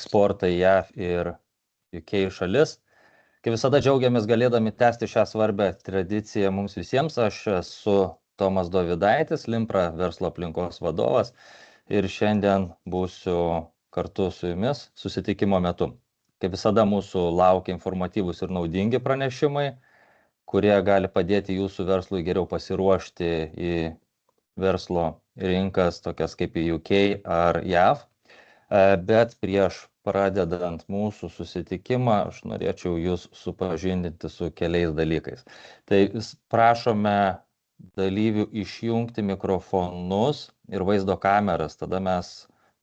eksportą į JAV ir UK šalis. Kaip visada džiaugiamės galėdami tęsti šią svarbę tradiciją mums visiems. Aš esu Tomas Dovydaitis, Limpra verslo aplinkos vadovas ir šiandien būsiu kartu su jumis susitikimo metu. Kaip visada mūsų laukia informatyvūs ir naudingi pranešimai, kurie gali padėti jūsų verslui geriau pasiruošti į verslo rinkas, tokias kaip į UK ar JAV. Bet prieš pradedant mūsų susitikimą, aš norėčiau jūs supažindinti su keliais dalykais. Tai prašome dalyvių išjungti mikrofonus ir vaizdo kameras, tada mes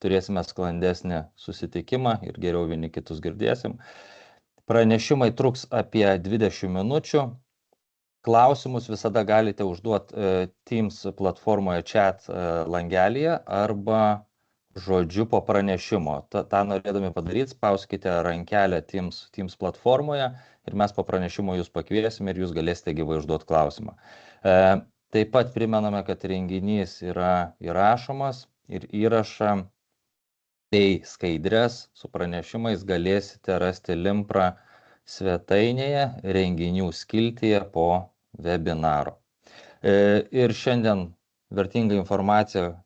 turėsime sklandesnį susitikimą ir geriau vieni kitus girdėsim. Pranešimai truks apie 20 minučių. Klausimus visada galite užduoti Teams platformoje chat langelyje arba žodžiu po pranešimo. Ta norėdami padaryti, spauskite rankelę Teams platformoje ir mes po pranešimo jūs pakviesime ir jūs galėsite gyvai užduoti klausimą. Taip pat primename, kad renginys yra įrašomas ir įrašą bei skaidres su pranešimais galėsite rasti Limpra svetainėje renginių skiltyje po webinaro. Ir šiandien vertinga informacija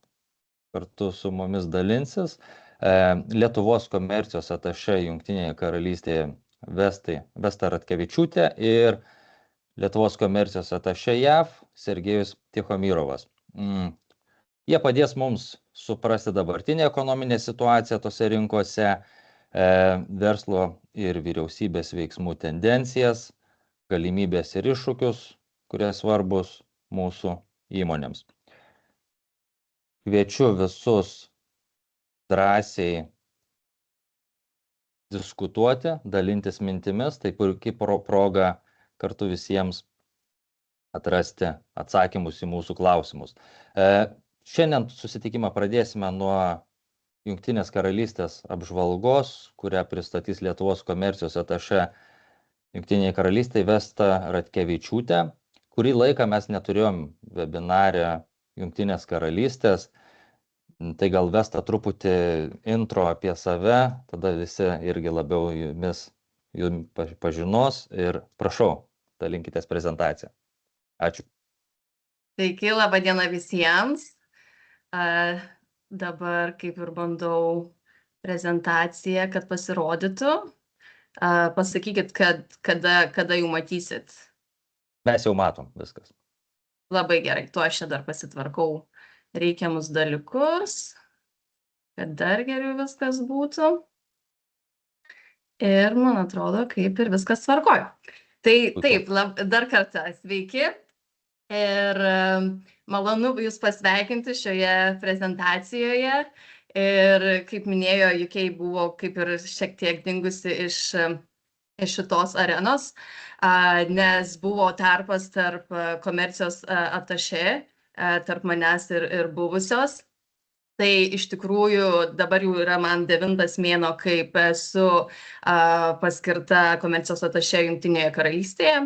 kartu su mumis dalinsis Lietuvos komercijos atašė Jungtinėje karalystėje Vesta Ratkevičiūtė ir Lietuvos komercijos atašė JAV Sergejus Tichomirovas. Jie padės mums suprasti dabartinę ekonominę situaciją tose rinkose, verslo ir vyriausybės veiksmų tendencijas, galimybės ir iššūkius, kurie svarbus mūsų įmonėms. Kviečiu visus drąsiai diskutuoti, dalintis mintimis, tai puikiai proga kartu visiems atrasti atsakymus į mūsų klausimus. Šiandien susitikimą pradėsime nuo Jungtinės karalystės apžvalgos, kurią pristatys Lietuvos komercijos atašė Jungtinėje karalystėje Vesta Ratkevičiūtė. Kurį laiką mes neturėjom webinare Jungtinės karalystės, tai gal Vesta truputį intro apie save, tada visi irgi labiau jums pažinos ir prašau, dalinkitės prezentaciją. Ačiū. Sveiki, laba diena visiems. Dabar kaip ir bandau prezentaciją, kad pasirodytų. Pasakykit, kada jau matysit. Mes jau matom viskas. Labai gerai, tuo aš čia dar pasitvarkau reikiamus dalykus, kad dar geriau viskas būtų. Ir man atrodo, kaip ir viskas tvarkojo. Tai taip, dar kartą sveiki ir malonu jūs pasveikinti šioje prezentacijoje. Ir kaip minėjo, UK buvo kaip ir šiek tiek dingusi iš šitos arenos, nes buvo tarpas tarp komercijos atašė, tarp manęs ir buvusios. Tai iš tikrųjų dabar jau yra man 9 mėnuo, kaip esu paskirta komercijos atašė Jungtinėje karalystėje.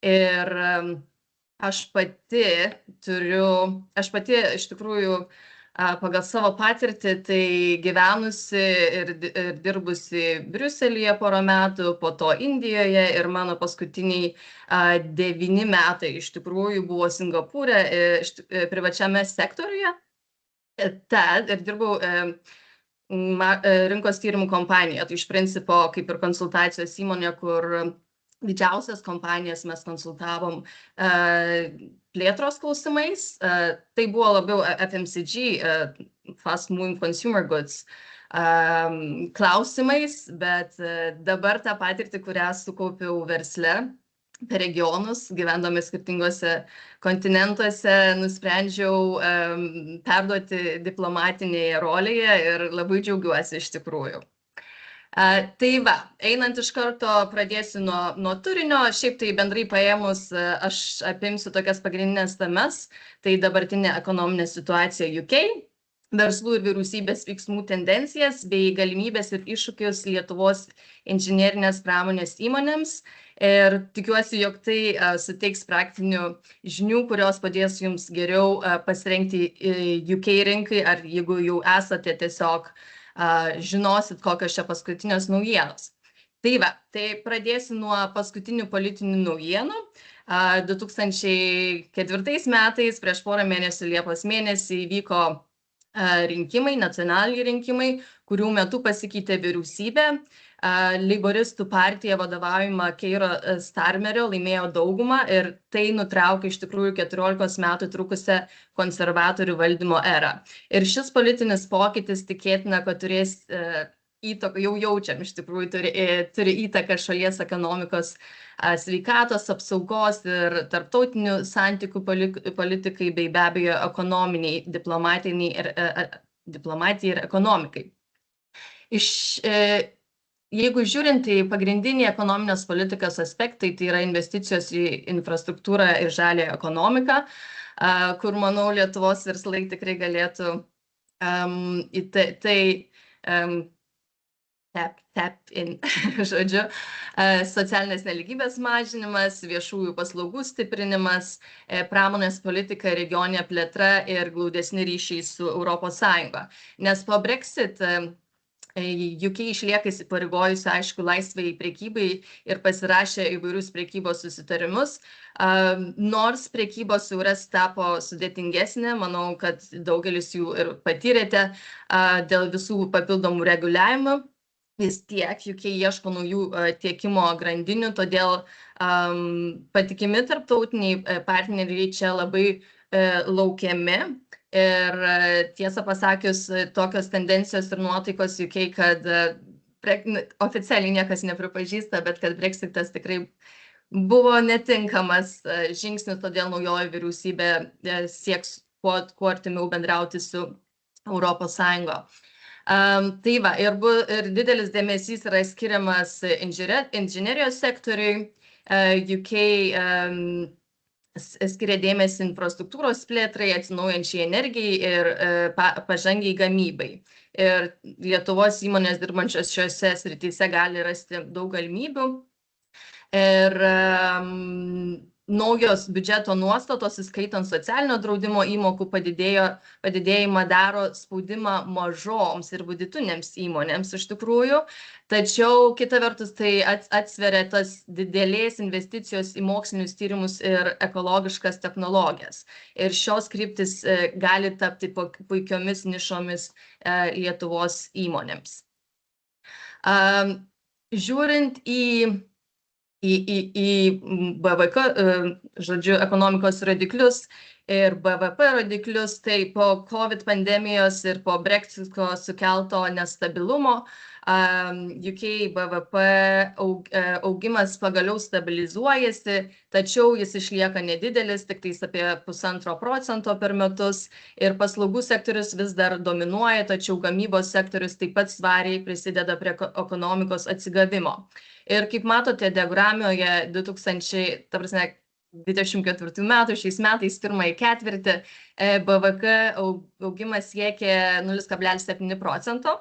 Ir aš pati iš tikrųjų pagal savo patirtį, tai gyvenusi ir dirbusi Briuselyje porą metų, po to Indijoje ir mano paskutiniai 9 metai iš tikrųjų buvo Singapūre privačiame sektoriuje. Ir dirbau rinkos tyrimų kompanijoje, tai iš principo kaip ir konsultacijos įmonė, kur didžiausias kompanijas mes konsultavom plėtros klausimais. Tai buvo labiau FMCG, Fast Moving Consumer Goods klausimais, bet dabar tą patirtį, kurią sukaupiau versle per regionus, gyvendami skirtingose kontinentuose, nusprendžiau perduoti diplomatinėje rolėje ir labai džiaugiuosi iš tikrųjų. Tai va, einant iš karto pradėsiu nuo turinio, šiaip tai bendrai paėmus aš apimsiu tokias pagrindinės temas, tai dabartinė ekonominė situacija UK, verslų ir vyriausybės veiksmų tendencijas bei galimybės ir iššūkius Lietuvos inžinerinės pramonės įmonėms. Ir tikiuosi, jog tai suteiks praktinių žinių, kurios padės jums geriau pasirengti UK rinkai, ar jeigu jau esate tiesiog žinosit, kokios čia paskutinės naujienos. Tai va, tai pradėsiu nuo paskutinių politinių naujienų. 2004 metais, prieš porą mėnesių, Liepos mėnesį, įvyko rinkimai, nacionaliniai rinkimai, kurių metu pasikeitė vyriausybė. Leiboristų partija vadovaujama Keiro Starmerio laimėjo daugumą ir tai nutraukė iš tikrųjų 14 metų trukusią konservatorių valdymo erą. Ir šis politinis pokytis tikėtina, kad turės įtaką, jau jaučiam, iš tikrųjų turi įtaką šalies ekonomikos, sveikatos apsaugos ir tarptautinių santykių politikai, bei be abejo ekonominiai, diplomatijai ir ekonomikai. Jeigu žiūrint į pagrindinį ekonominės politikos aspektai, tai yra investicijos į infrastruktūrą ir žalią ekonomiką, kur, manau, Lietuvos verslai tikrai galėtų į tai tap in, žodžiu, socialinės neligybės mažinimas, viešųjų paslaugų stiprinimas, pramonės politika, regioninė plėtra ir glaudesni ryšiai su Europos Sąjunga. Nes po Brexit UK išlieka įsipareigojusi, aišku, laisvai prekybai ir pasirašė įvairius prekybos susitarimus. Nors prekybos euras tapo sudėtingesnė, manau, kad daugelis jų ir patyrėte dėl visų papildomų reguliavimų. Vis tiek UK ieško naujų tiekimo grandinių, todėl patikimi tarptautiniai partneriai čia labai laukiami. Ir tiesą pasakius, tokios tendencijos ir nuotaikos UK, kad oficialiai niekas nepripažįsta, bet kad Brexitas tikrai buvo netinkamas žingsnis, todėl naujoji vyriausybė sieks kuo artimiau bendrauti su Europos Sąjunga. Tai va, ir didelis dėmesys yra skiriamas inžinerijos sektoriui. UK skiria dėmesį infrastruktūros plėtrai, atsinaujančiai energijai ir pažangiai gamybai. Ir Lietuvos įmonės dirbančios šiuose srityse gali rasti daug galimybių. Ir naujos biudžeto nuostatos, įskaitant socialinio draudimo įmokų padidėjimą, daro spaudimą mažoms ir vidutinėms įmonėms iš tikrųjų. Tačiau kita vertus tai atsveria tas didelės investicijos į mokslinius tyrimus ir ekologiškas technologijas. Ir šios kryptis gali tapti puikiomis nišomis Lietuvos įmonėms. Žiūrint į BVP, žodžiu, ekonomikos rodiklius ir BVP rodiklius, tai po COVID pandemijos ir po Brexito sukelto nestabilumo UK BVP augimas pagaliau stabilizuojasi, tačiau jis išlieka nedidelis, tik tais apie 1,5% per metus, ir paslaugų sektorius vis dar dominuoja, tačiau gamybos sektorius taip pat svariai prisideda prie ekonomikos atsigavimo. Ir kaip matote diagramoje 2024 metų, šiais metais pirmąjį ketvirtį, BVP augimas siekė 0,7%.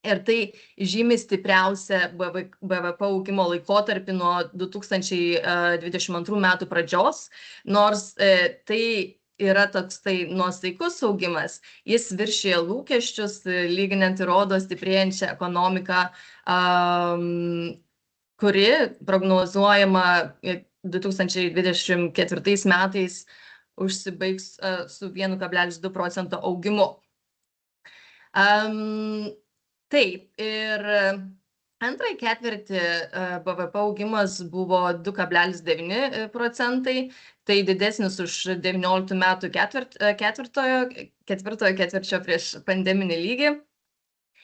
Ir tai žymi stipriausia BVP augimo laikotarpį nuo 2022 metų pradžios, nors tai yra toks nuosaikus augimas, jis viršija lūkesčius, lyginant ir rodo stiprėjančią ekonomiką, kuri prognozuojama 2024 metais užsibaigs su 1,2% augimu. Taip, ir antrąjį ketvirtį BVP augimas buvo 2,9%, tai didesnis už 19 metų ketvirtojo ketvirčio prieš pandeminį lygį.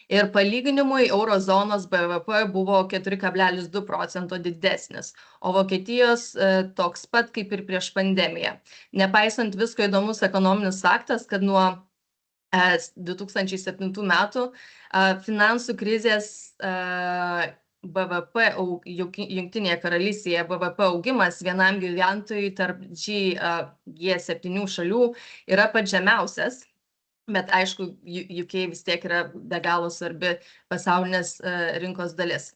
Ir palyginimui eurozonos BVP buvo 4,2% didesnis, o Vokietijos toks pat kaip ir prieš pandemiją. Nepaisant visko, įdomus ekonominis faktas, kad nuo 2007 metų finansų krizės BVP Jungtinėje karalystėje BVP augimas vienam gyventojui tarp G7 šalių yra pats žemiausias, bet aišku, UK vis tiek yra be galo svarbi pasaulinės rinkos dalis.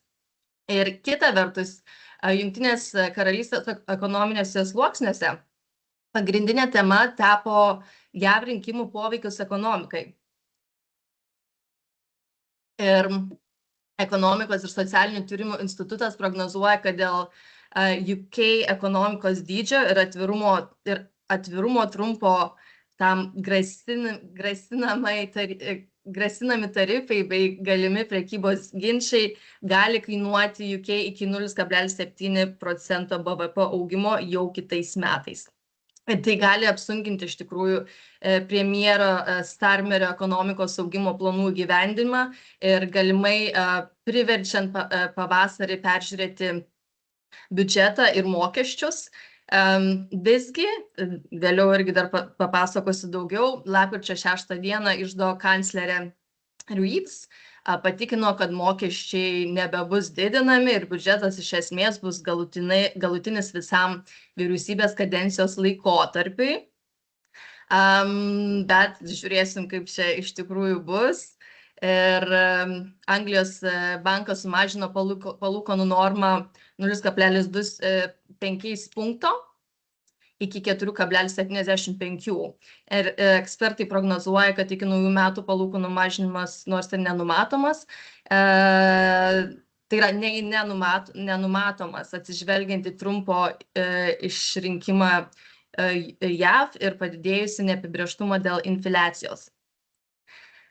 Ir kita vertus, Jungtinės karalystės ekonominėse sluoksniuose pagrindinė tema tapo JAV rinkimų poveikis ekonomikai. Ir ekonomikos ir socialinių tyrimų institutas prognozuoja, kad dėl UK ekonomikos dydžio ir atvirumo trumpo tam grasinami tarifai bei galimi prekybos ginčiai gali kainuoti UK iki 0,7% BVP augimo jau kitais metais. Tai gali apsunkinti iš tikrųjų premjero Starmerio ekonomikos augimo planų įgyvendinimą ir galimai priverčiant pavasarį peržiūrėti biudžetą ir mokesčius. Visgi, vėliau irgi dar papasakosiu daugiau, lapkričio 6 dieną iždo kanclerė Reeves patikino, kad mokesčiai nebebus didinami ir biudžetas iš esmės bus galutinis visam vyriausybės kadencijos laikotarpiui. Bet žiūrėsim, kaip čia iš tikrųjų bus. Ir Anglijos bankas sumažino palūkanų normą 0,25 punkto iki 4,75. Ir ekspertai prognozuoja, kad iki naujų metų palūkanų mažinimas nors ir nenumatomas, tai yra nenumatomas atsižvelgiant į Trumpo išrinkimą JAV ir padidėjusi neapibrėžtumą dėl infliacijos.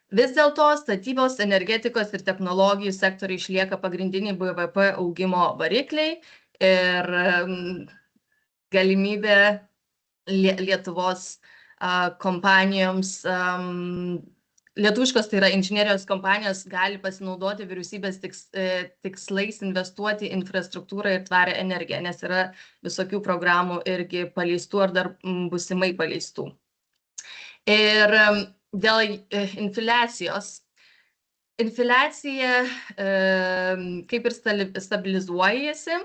Vis dėlto statybos, energetikos ir technologijų sektoriai išlieka pagrindiniai BVP augimo varikliai ir galimybė Lietuvos kompanijoms, lietuviškos tai yra inžinerijos kompanijos, gali pasinaudoti vyriausybės tikslais investuoti į infrastruktūrą ir tvarę energiją, nes yra visokių programų irgi paleistų ar dar būsimai paleistų. Ir dėl infliacijos. Infliacija kaip ir stabilizuojasi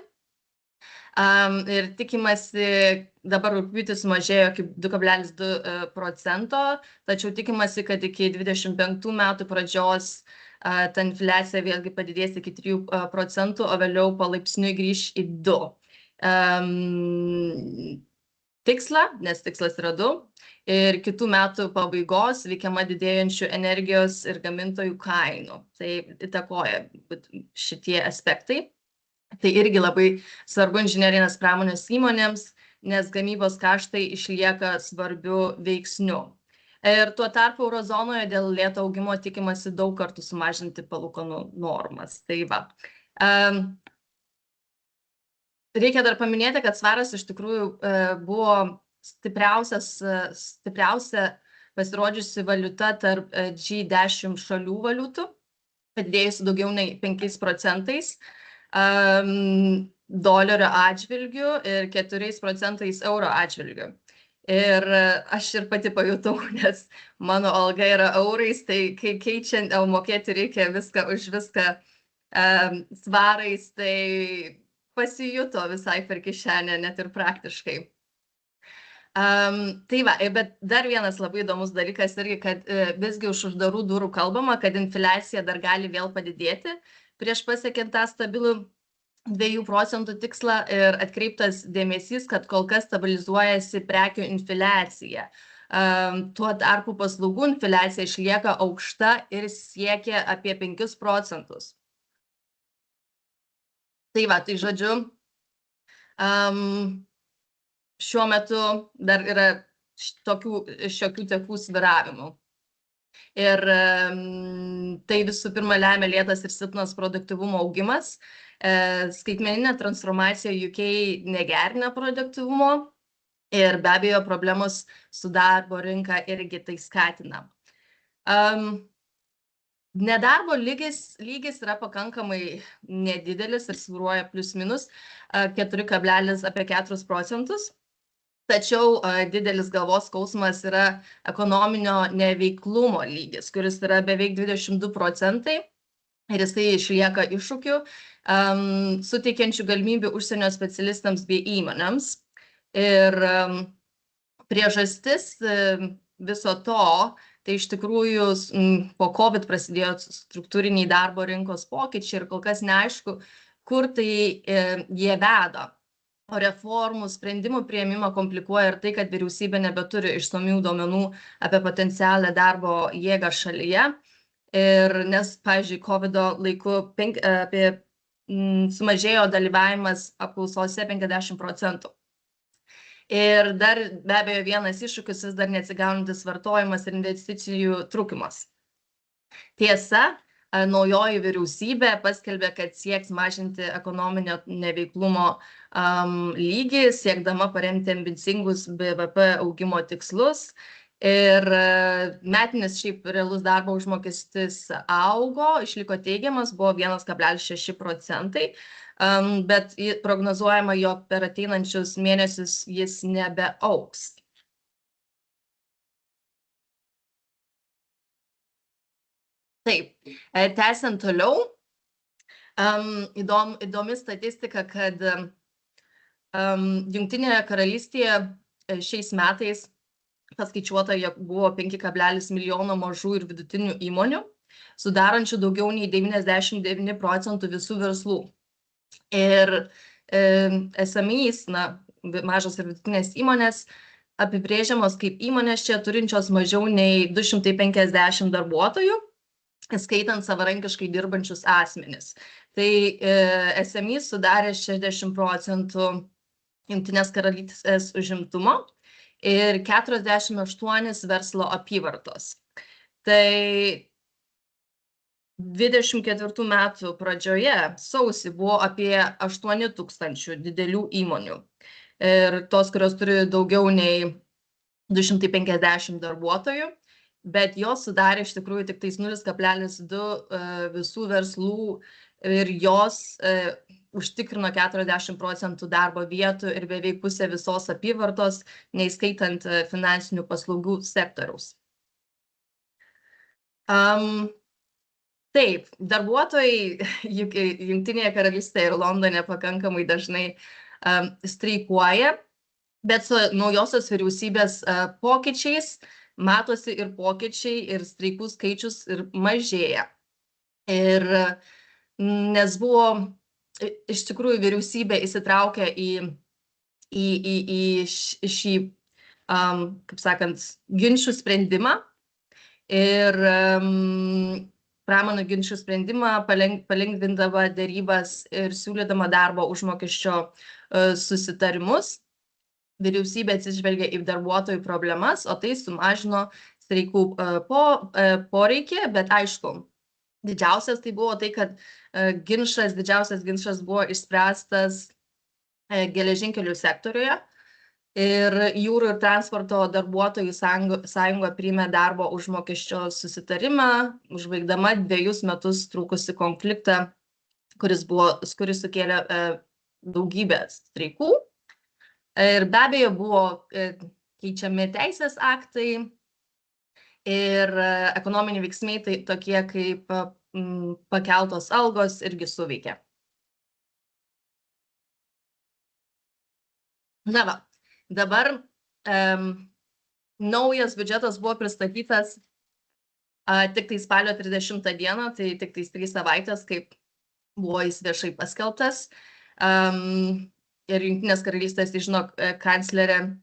ir tikimasi, dabar rugpjūtį sumažėjo iki 2,2%, tačiau tikimasi, kad iki 25 metų pradžios ta infliacija vėlgi padidės iki 3%, o vėliau palaipsniui grįš į 2%. Tikslą, nes tikslas yra 2, ir kitų metų pabaigos veikiama didėjančių energijos ir gamintojų kainų. Tai įtakoja šitie aspektai. Tai irgi labai svarbu inžinerinės pramonės įmonėms, nes gamybos kaštai išlieka svarbiu veiksniu. Ir tuo tarpu eurozonoje dėl lėto augimo tikimasi daug kartų sumažinti palūkanų normas. Tai va. Reikia dar paminėti, kad svaras iš tikrųjų buvo stipriausia pasirodžiusi valiuta tarp G10 šalių valiutų, padidėjusi daugiau nei 5% dolerio atžvilgiu ir 4% euro atžvilgiu. Ir aš ir pati pajutau, nes mano alga yra eurais, tai kai keičiant, mokėti reikia viską už viską svarais, tai pasijuto visai per kišenę, net ir praktiškai. Tai va, bet dar vienas labai įdomus dalykas irgi, kad visgi už uždarų durų kalbama, kad infliacija dar gali vėl padidėti prieš pasiekiant tą stabilų 2% tikslą ir atkreiptas dėmesys, kad kol kas stabilizuojasi prekių infliacija. Tuo tarpu paslaugų infliacija išlieka aukšta ir siekia apie 5%. Tai va, tai žodžiu, šiuo metu dar yra šiokių tokių svyravimų. Ir tai visų pirma lemia lėtas ir silpnas produktyvumo augimas. Skaitmeninė transformacija UK negerina produktyvumo ir be abejo problemos su darbo rinka irgi tai skatina. Nedarbo lygis yra pakankamai nedidelis ir svyruoja plius minus 4,4%. Tačiau didelis galvos skausmas yra ekonominio neveiklumo lygis, kuris yra beveik 22% ir jisai išlieka iššūkių, suteikiančių galimybių užsienio specialistams bei įmonėms. Ir priežastis viso to, tai iš tikrųjų po COVID prasidėjo struktūriniai darbo rinkos pokyčiai ir kol kas neaišku, kur tai jie veda. O reformų sprendimų priėmimą komplikuoja ir tai, kad vyriausybė nebeturi išsamių duomenų apie potencialią darbo jėgą šalyje. Ir nes, pavyzdžiui, COVID laiku sumažėjo dalyvavimas apklausose 50%. Ir dar be abejo vienas iššūkis vis dar neatsigaunantis vartojimas ir investicijų trūkumas. Tiesa, naujoji vyriausybė paskelbė, kad sieks mažinti ekonominio neveiklumo lygį, siekdama paremti ambicingus BVP augimo tikslus. Ir metinis šiaip realus darbo užmokestis augo, išliko teigiamas, buvo 1,6%, bet prognozuojama, jog per ateinančius mėnesius jis nebeaugs. Taip, tęsiant toliau, įdomi statistika, kad Jungtinėje karalystėje šiais metais paskaičiuota, jog buvo 5,1 milijono mažų ir vidutinių įmonių, sudarančių daugiau nei 99% visų verslų. Ir SMEs, mažos ir vidutinės įmonės, apibrėžiamos kaip įmonės čia turinčios mažiau nei 250 darbuotojų, skaitant savarankiškai dirbančius asmenis. Tai SMEs sudarė 60% Jungtinės karalystės užimtumo ir 48 verslo apyvartos. Tai 24 metų pradžioje sausį buvo apie 8 000 didelių įmonių. Ir tos, kurios turi daugiau nei 250 darbuotojų, bet jos sudarė iš tikrųjų tik tais 0,2 visų verslų ir jos užtikrino 40% darbo vietų ir beveik pusę visos apyvartos, neįskaitant finansinių paslaugų sektoriaus. Taip, darbuotojai Jungtinėje karalystėje ir Londone pakankamai dažnai streikuoja, bet su naujosios vyriausybės pokyčiais matosi ir pokyčiai, ir streikų skaičius ir mažėja. Ir nes buvo iš tikrųjų vyriausybė įsitraukia į šį, kaip sakant, ginčių sprendimą ir pramonės ginčių sprendimą palengvindama derybas ir siūlydama darbo užmokesčio susitarimus. Vyriausybė atsižvelgia į darbuotojų problemas, o tai sumažino streikų poreikį, bet aišku, didžiausias tai buvo tai, kad didžiausias ginčas buvo išspręstas geležinkelių sektoriuje ir jūrų ir transporto darbuotojų sąjunga priėmė darbo užmokesčio susitarimą, užbaigdama 2 metus trukusį konfliktą, kuris sukėlė daugybę streikų. Ir be abejo buvo keičiami teisės aktai ir ekonominiai veiksmai tai tokie kaip pakeltos algos irgi suveikė. Na va, dabar naujas biudžetas buvo pristatytas tik tai spalio 30 dieną, tai tik tai 3 savaitės, kaip buvo jis viešai paskelbtas. Ir Jungtinės karalystės, žino, kanclerė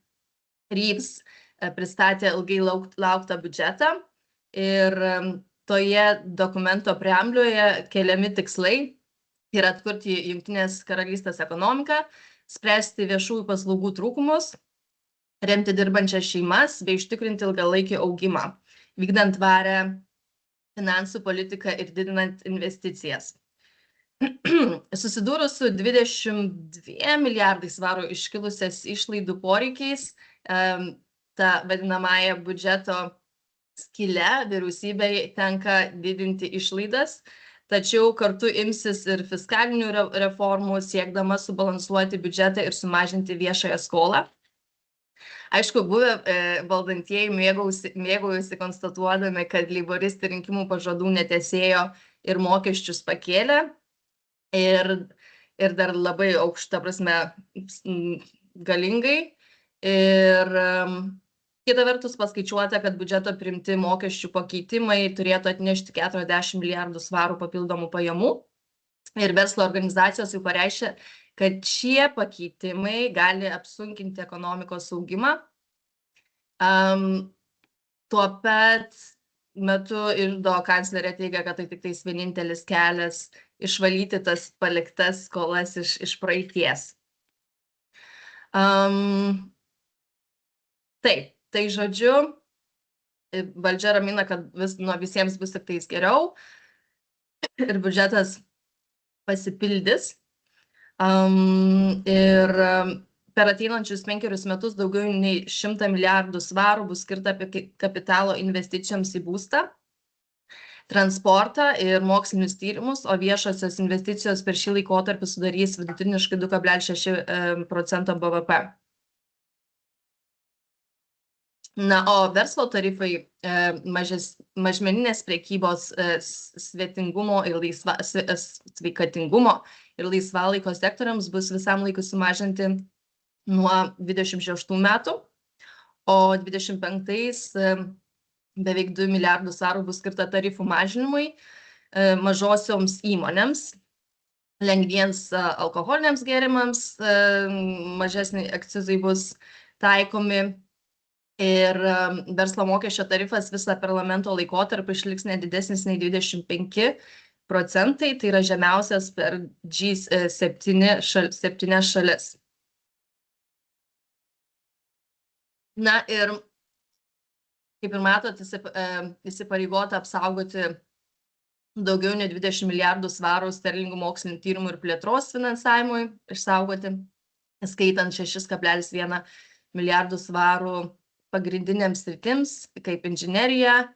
Reeves pristatė ilgai lauktą biudžetą ir toje dokumento preambulėje keliami tikslai yra atkurti Jungtinės karalystės ekonomiką, spręsti viešųjų paslaugų trūkumus, remti dirbančias šeimas bei užtikrinti ilgalaikį augimą, vykdant tvarią finansų politiką ir didinant investicijas. Susidūrus su 22 milijardais svarų iškilusias išlaidų poreikiais, ta vadinamąją biudžeto skylę vyriausybei tenka didinti išlaidas, tačiau kartu imsis ir fiskalinių reformų, siekdama subalansuoti biudžetą ir sumažinti viešąją skolą. Aišku, buvę valdantieji mėgaujasi konstatuodami, kad leiboristai rinkimų pažadų netesėjo ir mokesčius pakėlė. Ir dar labai aukšta prasme galingai. Ir kita vertus paskaičiuota, kad biudžeto priimti mokesčių pakeitimai turėtų atnešti 40 milijardų svarų papildomų pajamų. Ir verslo organizacijos jau pareiškė, kad šie pakeitimai gali apsunkinti ekonomikos augimą. Tuo pat metu iždo kanclerė teigia, kad tai tik tais vienintelis kelias išvalyti tas paliktas skolas iš praeities. Taip, tai žodžiu, valdžia ramina, kad visiems bus tik tais geriau ir biudžetas pasipildys. Ir per ateinančius 5 metus daugiau nei 100 milijardų svarų bus skirta kapitalo investicijoms į būstą, transportą ir mokslinius tyrimus, o viešosios investicijos per šį laikotarpį sudarys vidutiniškai 2,6% BVP. Na, o verslo tarifai mažmeninės prekybos sveikatingumo ir laisvalaiko sektoriams bus visam laikui sumažinti nuo 26 metų, o 25 beveik 2 milijardų svarų bus skirta tarifų mažinimui mažosioms įmonėms, lengviems alkoholiniams gėrimams, mažesni akcizai bus taikomi. Ir verslo mokesčio tarifas visą parlamento laikotarpį išliks nedidesnis nei 25%, tai yra žemiausias per G7 šalis. Na ir, kaip ir matot, įsipareigota apsaugoti daugiau nei 20 milijardų svarų sterlingų mokslinių tyrimų ir plėtros finansavimui, išsaugoti, skaitant 6,1 milijardų svarų pagrindinėms sritims, kaip inžinerija,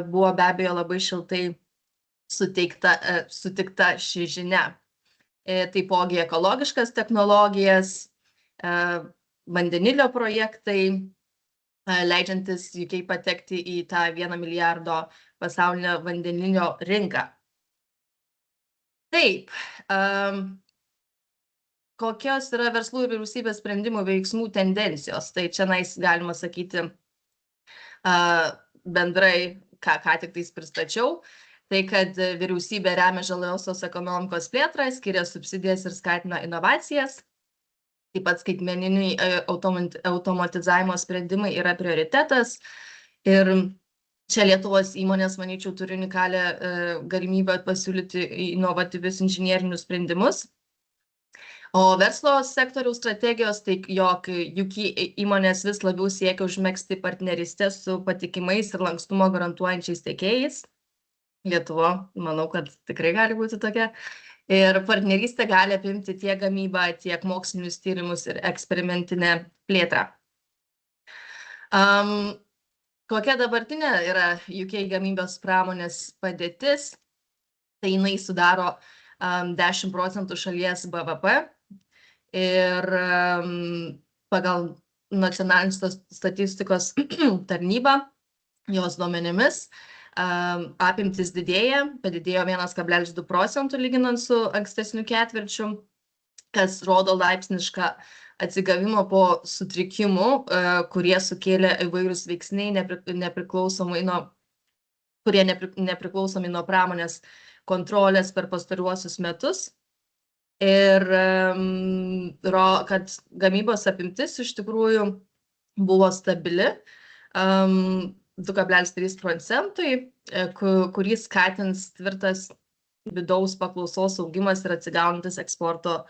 buvo be abejo labai šiltai sutikta ši žinia. Taipogi ekologiškas technologijas, vandenilio projektai, leidžiantis UK patekti į tą 1 milijardo pasaulinio vandeninio rinką. Taip, kokios yra verslų ir vyriausybės sprendimų veiksmų tendencijos. Tai čia galima sakyti bendrai, ką tik tais pristačiau, tai kad vyriausybė remia žaliosios ekonomikos plėtrą, skiria subsidijas ir skatina inovacijas. Taip pat skaitmeniniai automatizavimo sprendimai yra prioritetas. Ir čia Lietuvos įmonės, manyčiau, turi unikalią galimybę pasiūlyti inovatyvius inžinierinius sprendimus. O verslo sektoriaus strategijos, tai jog UK įmonės vis labiau siekia užmegzti partnerystę su patikimais ir lankstumo garantuojančiais tiekėjais. Lietuva, manau, kad tikrai gali būti tokia. Ir partnerystė gali apimti tiek gamybą, tiek mokslinius tyrimus ir eksperimentinę plėtrą. Kokia dabartinė yra UK gamybos pramonės padėtis? Tai jinai sudaro 10% šalies BVP. Ir pagal nacionalinės statistikos tarnybą, jos duomenimis, apimtis padidėjo 1,2% lyginant su ankstesniu ketvirčiu, kas rodo laipsnišką atsigavimą po sutrikimų, kurie sukėlė įvairūs veiksniai, kurie nepriklausomi nuo pramonės kontrolės per pastaruosius metus. Ir kad gamybos apimtis iš tikrųjų buvo stabili, 2,3%, kurį skatins tvirtas vidaus paklausos augimas ir atsigaunantis eksporto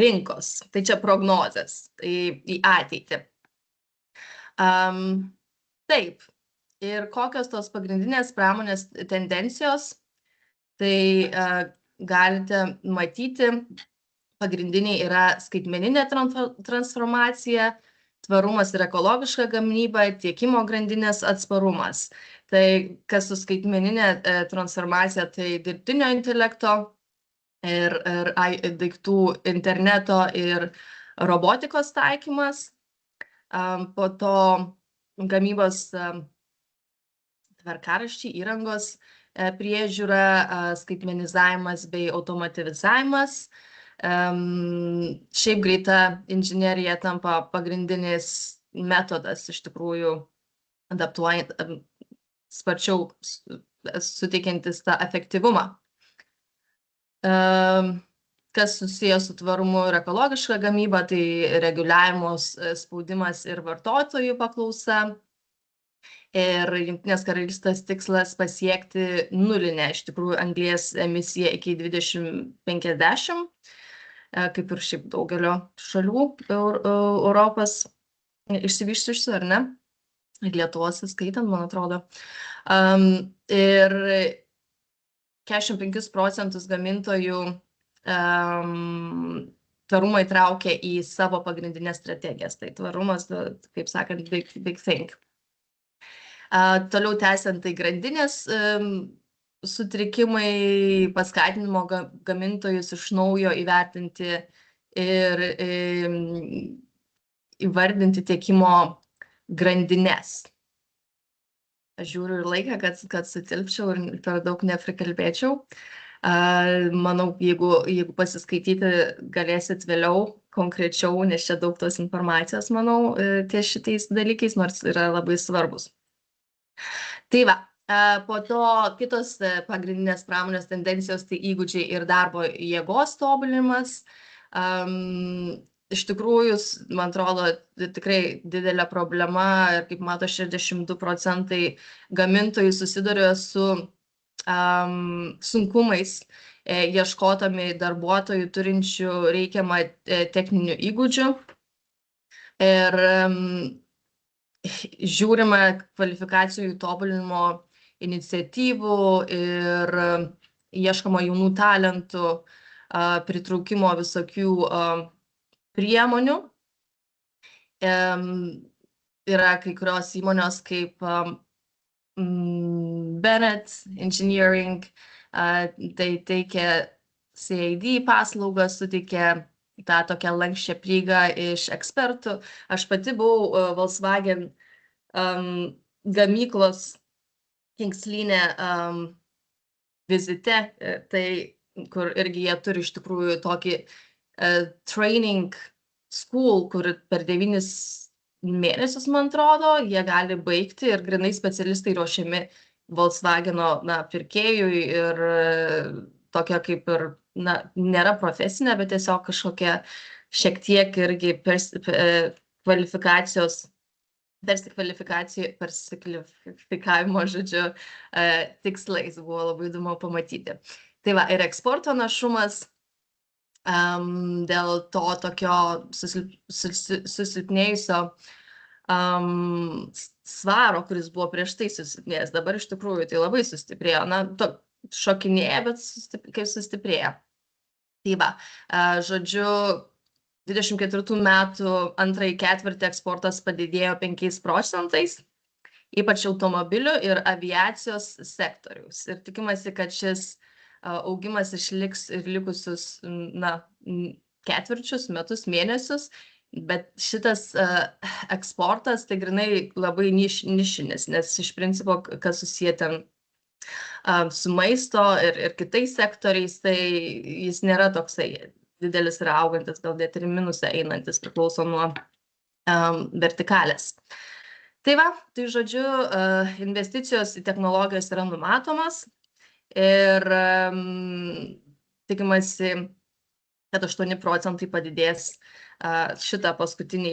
rinkos. Tai čia prognozės į ateitį. Taip, ir kokios tos pagrindinės pramonės tendencijos, tai galite matyti, pagrindiniai yra skaitmeninė transformacija, tvarumas ir ekologiška gamyba, tiekimo grandinės atsparumas. Tai kas su skaitmeninė transformacija, tai dirbtinio intelekto ir daiktų interneto ir robotikos taikymas. Po to gamybos tvarkaraščiai, įrangos priežiūra, skaitmenizavimas bei automatizavimas. Šiaip greita inžinerija tampa pagrindinis metodas, iš tikrųjų, adaptuojant, sparčiau suteikiantis tą efektyvumą. Kas susijęs su tvarumu ir ekologiška gamyba, tai reguliavimo spaudimas ir vartotojų paklausa. Ir Jungtinės karalystės tikslas pasiekti nulinę iš tikrųjų anglies emisiją iki 2050, kaip ir šiaip daugelio šalių Europos išsivysčiusių, ar ne? Ir Lietuvos įskaitant, man atrodo. Ir 45% gamintojų tvarumą įtraukia į savo pagrindinės strategijas. Tai tvarumas, kaip sakant, big thing. Toliau tęsiant, tai grandinės sutrikimai paskatinimo gamintojus iš naujo įvertinti ir įvardinti tiekimo grandines. Aš žiūriu ir laiką, kad sutilpčiau ir per daug neprikalbėčiau. Manau, jeigu pasiskaityti galėsit vėliau konkrečiau, nes čia daug tos informacijos, manau, ties šitais dalykais, nors yra labai svarbus. Tai va, po to kitos pagrindinės pramonės tendencijos, tai įgūdžiai ir darbo jėgos tobulinimas. Iš tikrųjų, man atrodo, tikrai didelė problema ir kaip mato 62% gamintojų susiduria su sunkumais ieškodami darbuotojų turinčių reikiamą techninių įgūdžių. Ir žiūrima kvalifikacijų tobulinimo iniciatyvų ir ieškoma jaunų talentų, pritraukimo visokių priemonių. Yra kai kurios įmonės kaip Bennett Engineering, tai teikia CAD paslaugas, suteikia tą tokią lanksčią prieigą iš ekspertų. Aš pati buvau Volkswagen gamyklos Kingslyne vizite, tai kur irgi jie turi iš tikrųjų tokį training school, kur per 9 mėnesius, man atrodo, jie gali baigti ir grinai specialistai ruošiami Volkswageno pirkėjui ir tokia kaip ir, nėra profesinė, bet tiesiog kažkokia šiek tiek irgi persikvalifikavimo, žodžiu, tikslais buvo labai įdomu pamatyti. Tai va, ir eksporto našumas dėl to tokio susilpnėjusio svaro, kuris buvo prieš tai susilpnėjęs, dabar iš tikrųjų tai labai sustiprėjo. Šokinėja, bet kaip sustiprėja. Tai va, žodžiu, 24 metų antrąjį ketvirtį eksportas padidėjo 5%, ypač automobilių ir aviacijos sektoriaus. Ir tikimasi, kad šis augimas išliks ir likusius ketvirčius, metus, mėnesius, bet šitas eksportas tai grinai labai nišinis, nes iš principo, kas susiję ten su maisto ir kitais sektoriais, tai jis nėra toksai didelis ir augantis, gal net ir minusą einantis, priklauso nuo vertikalės. Tai va, tai žodžiu, investicijos į technologijas yra numatomas ir tikimasi, kad 8% padidės šitą paskutinį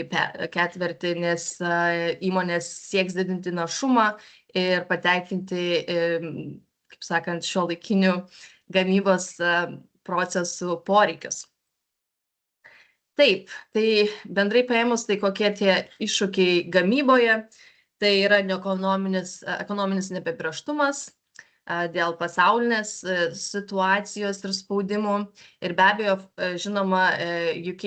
ketvirtį, nes įmonės sieks didinti našumą ir patenkinti, kaip sakant, šiuolaikinių gamybos procesų poreikius. Taip, tai bendrai paėmus, tai kokie tie iššūkiai gamyboje, tai yra ekonominis neapibrėžtumas dėl pasaulinės situacijos ir spaudimų ir be abejo, žinoma, UK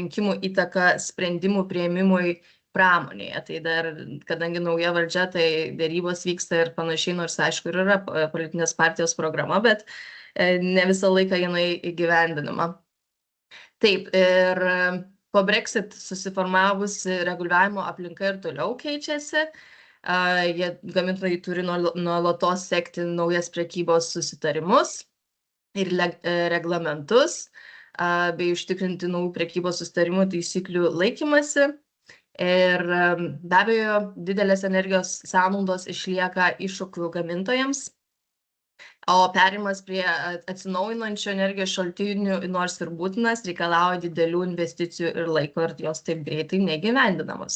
rinkimų įtaka sprendimų priėmimui pramonėje. Tai dar, kadangi nauja valdžia, tai dėrybos vyksta ir panašiai, nors aišku ir yra politinės partijos programa, bet ne visą laiką jinai įgyvendinama. Taip, ir po Brexit susiformavusi reguliavimo aplinka ir toliau keičiasi. Gamintojai turi nuolatos sekti naujas prekybos susitarimus ir reglamentus, bei užtikrinti naujų prekybos susitarimų taisyklių laikymasi. Ir be abejo, didelės energijos sąnaudos išlieka iššūkių gamintojams, o perimas prie atsinaujinančių energijos šaltinių, nors ir būtinas, reikalauja didelių investicijų ir laiko, ir jos taip greitai neįgyvendinamos.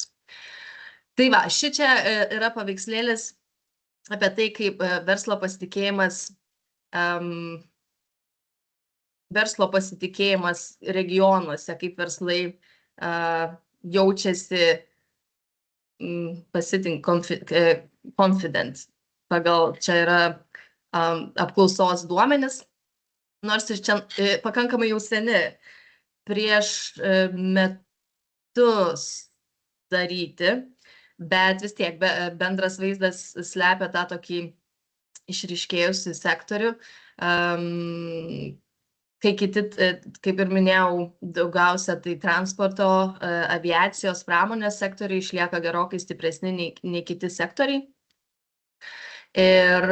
Tai va, šičia yra paveikslėlis apie tai, kaip verslo pasitikėjimas regionuose, kaip verslai jaučiasi confident. Pagal čia yra apklausos duomenis, nors iš čia pakankamai jau seni, prieš metus daryti, bet vis tiek bendras vaizdas slepia tą tokį išryškėjusių sektorių. Kai kiti, kaip ir minėjau, daugiausia tai transporto, aviacijos, pramonės sektoriai išlieka gerokai stipresni nei kiti sektoriai. Ir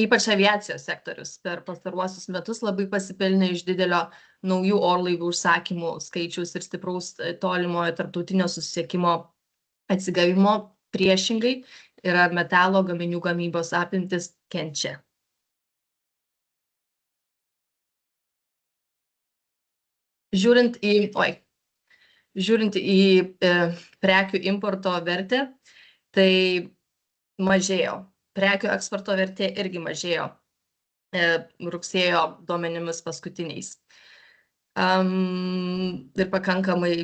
ypač aviacijos sektorius per pastaruosius metus labai pasipelnė iš didelio naujų orlaivių užsakymų skaičiaus ir stipraus tolimojo tarptautinio susisiekimo atsigavimo. Priešingai yra metalo gaminių gamybos apimtis kenčia. Žiūrint į prekių importo vertę, tai mažėjo. Prekių eksporto vertė irgi mažėjo rugsėjo duomenimis paskutiniais. Ir pakankamai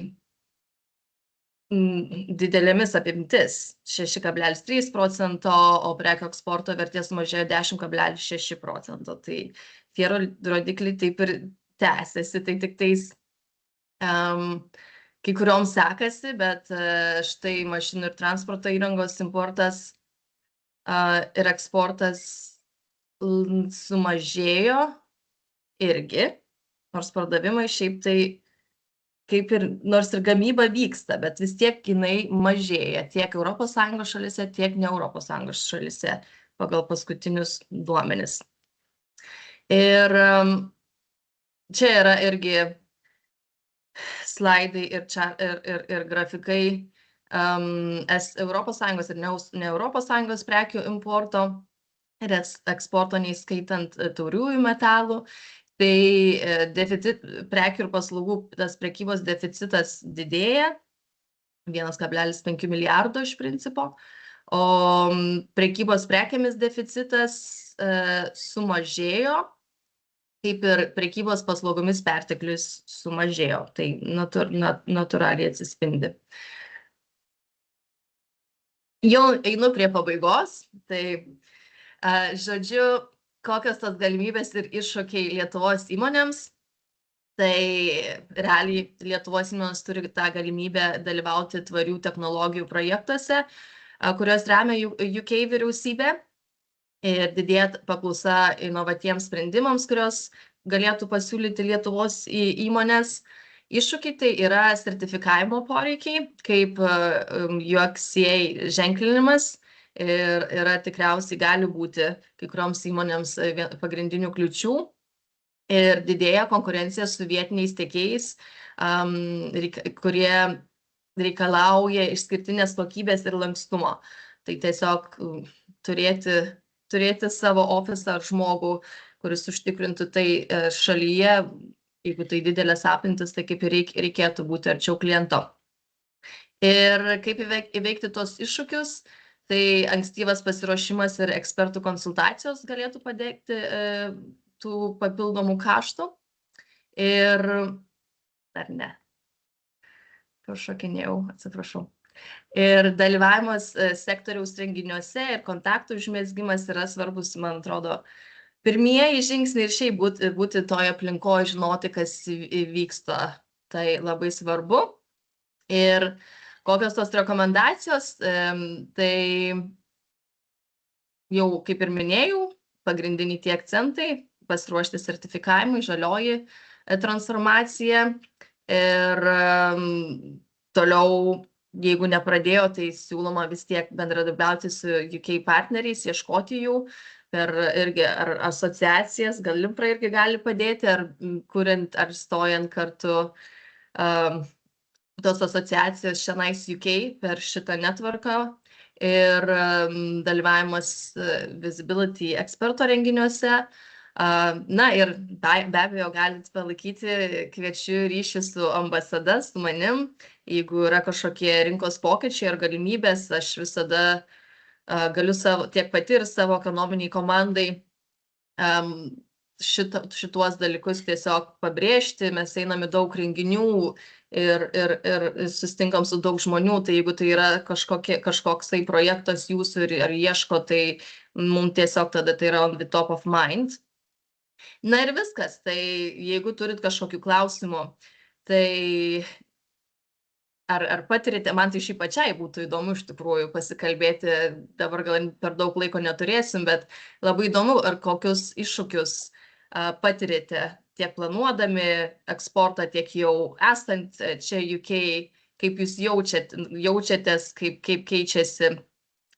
didelėmis apimtis 6,3%, o prekių eksporto vertės mažėjo 10,6%. Tai tie rodikliai taip ir tęsiasi, tai tik tais kai kurioms sekasi, bet štai mašinų ir transporto įrangos importas ir eksportas sumažėjo irgi, nors pardavimai šiaip tai kaip ir, nors ir gamyba vyksta, bet vis tiek jinai mažėja tiek ES šalyse, tiek ne ES šalyse pagal paskutinius duomenis. Ir čia yra irgi slaidai ir grafikai ES ir ne ES prekių importo ir eksporto neįskaitant tauriųjų metalų. Tai prekių ir paslaugų tas prekybos deficitas didėja 1,5 milijardo iš principo, o prekybos prekiamis deficitas sumažėjo, kaip ir prekybos paslaugomis perteklius sumažėjo. Tai natūraliai atsispindi. Jau einu prie pabaigos. Tai, žodžiu, kokios tos galimybės ir iššūkiai Lietuvos įmonėms. Tai realiai Lietuvos įmonės turi tą galimybę dalyvauti tvarių technologijų projektuose, kurios remia UK vyriausybė. Ir didėja paklausa inovatyviems sprendimams, kurios galėtų pasiūlyti Lietuvos įmonės. Iššūkiai tai yra sertifikavimo poreikiai, kaip UXCA ženklinimas ir yra tikriausiai gali būti kai kurioms įmonėms pagrindinių kliučių. Ir didėja konkurencija su vietiniais tiekėjais, kurie reikalauja išskirtinės kokybės ir lankstumo. Tai tiesiog turėti savo ofisą ar žmogų, kuris užtikrintų tai šalyje, jeigu tai didelės apimtis, tai kaip ir reikėtų būti arčiau kliento. Ir kaip įveikti tos iššūkius, tai ankstyvas pasiruošimas ir ekspertų konsultacijos galėtų padėti tų papildomų kaštų. Ir ar ne? Prašokinėjau, atsiprašau. Ir dalyvavimas sektoriaus renginiuose ir kontaktų užmezgimas yra svarbus, man atrodo, pirmieji žingsniai ir šiaip būti toje aplinkoje, žinoti, kas vyksta. Tai labai svarbu. Ir kokios tos rekomendacijos, tai jau kaip ir minėjau, pagrindiniai tie akcentai, pasiruošti sertifikavimui, žalioji transformacija ir toliau, jeigu nepradėjo, tai siūloma vis tiek bendradarbiauti su UK partneriais, ieškoti jų per irgi ar asociacijas, gal Limpra irgi gali padėti, ar kuriant, ar stojant kartu tos asociacijos šiandien UK per šitą networką ir dalyvavimas Visibility eksperto renginiuose, Na ir be abejo galite palaikyti, kviečiu ryšį su ambasada, su manim. Jeigu yra kažkokie rinkos pokyčiai ar galimybės, aš visada galiu tiek pati ir savo ekonominiai komandai šituos dalykus tiesiog pabrėžti. Mes einam į daug renginių ir susitinkam su daug žmonių, tai jeigu tai yra kažkoksai projektas jūsų ar ieško, tai mums tiesiog tada tai yra on the top of mind. Na ir viskas, tai jeigu turit kažkokių klausimų, tai ar patirite, man tai šiaip pačiai būtų įdomu iš tikrųjų pasikalbėti, dabar gal per daug laiko neturėsim, bet labai įdomu, ar kokius iššūkius patirite tiek planuodami eksportą, tiek jau esant čia UK, kaip jūs jaučiatės, kaip keičiasi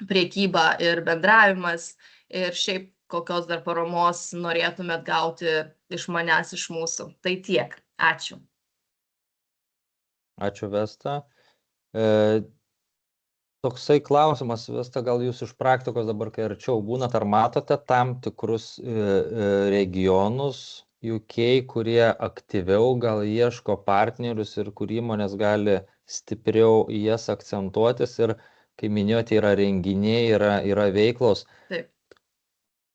priekyba ir bendravimas, ir šiaip kokios dar paramos norėtumėt gauti iš manęs, iš mūsų. Tai tiek. Ačiū. Ačiū, Vesta. Toksai klausimas, Vesta, gal jūs iš praktikos dabar, kai arčiau būnat, ar matote tam tikrus regionus UK, kurie aktyviau gal ieško partnerius ir kur įmonės gali stipriau į jas akcentuotis ir, kai minėjote, yra renginiai, yra veiklos. Taip.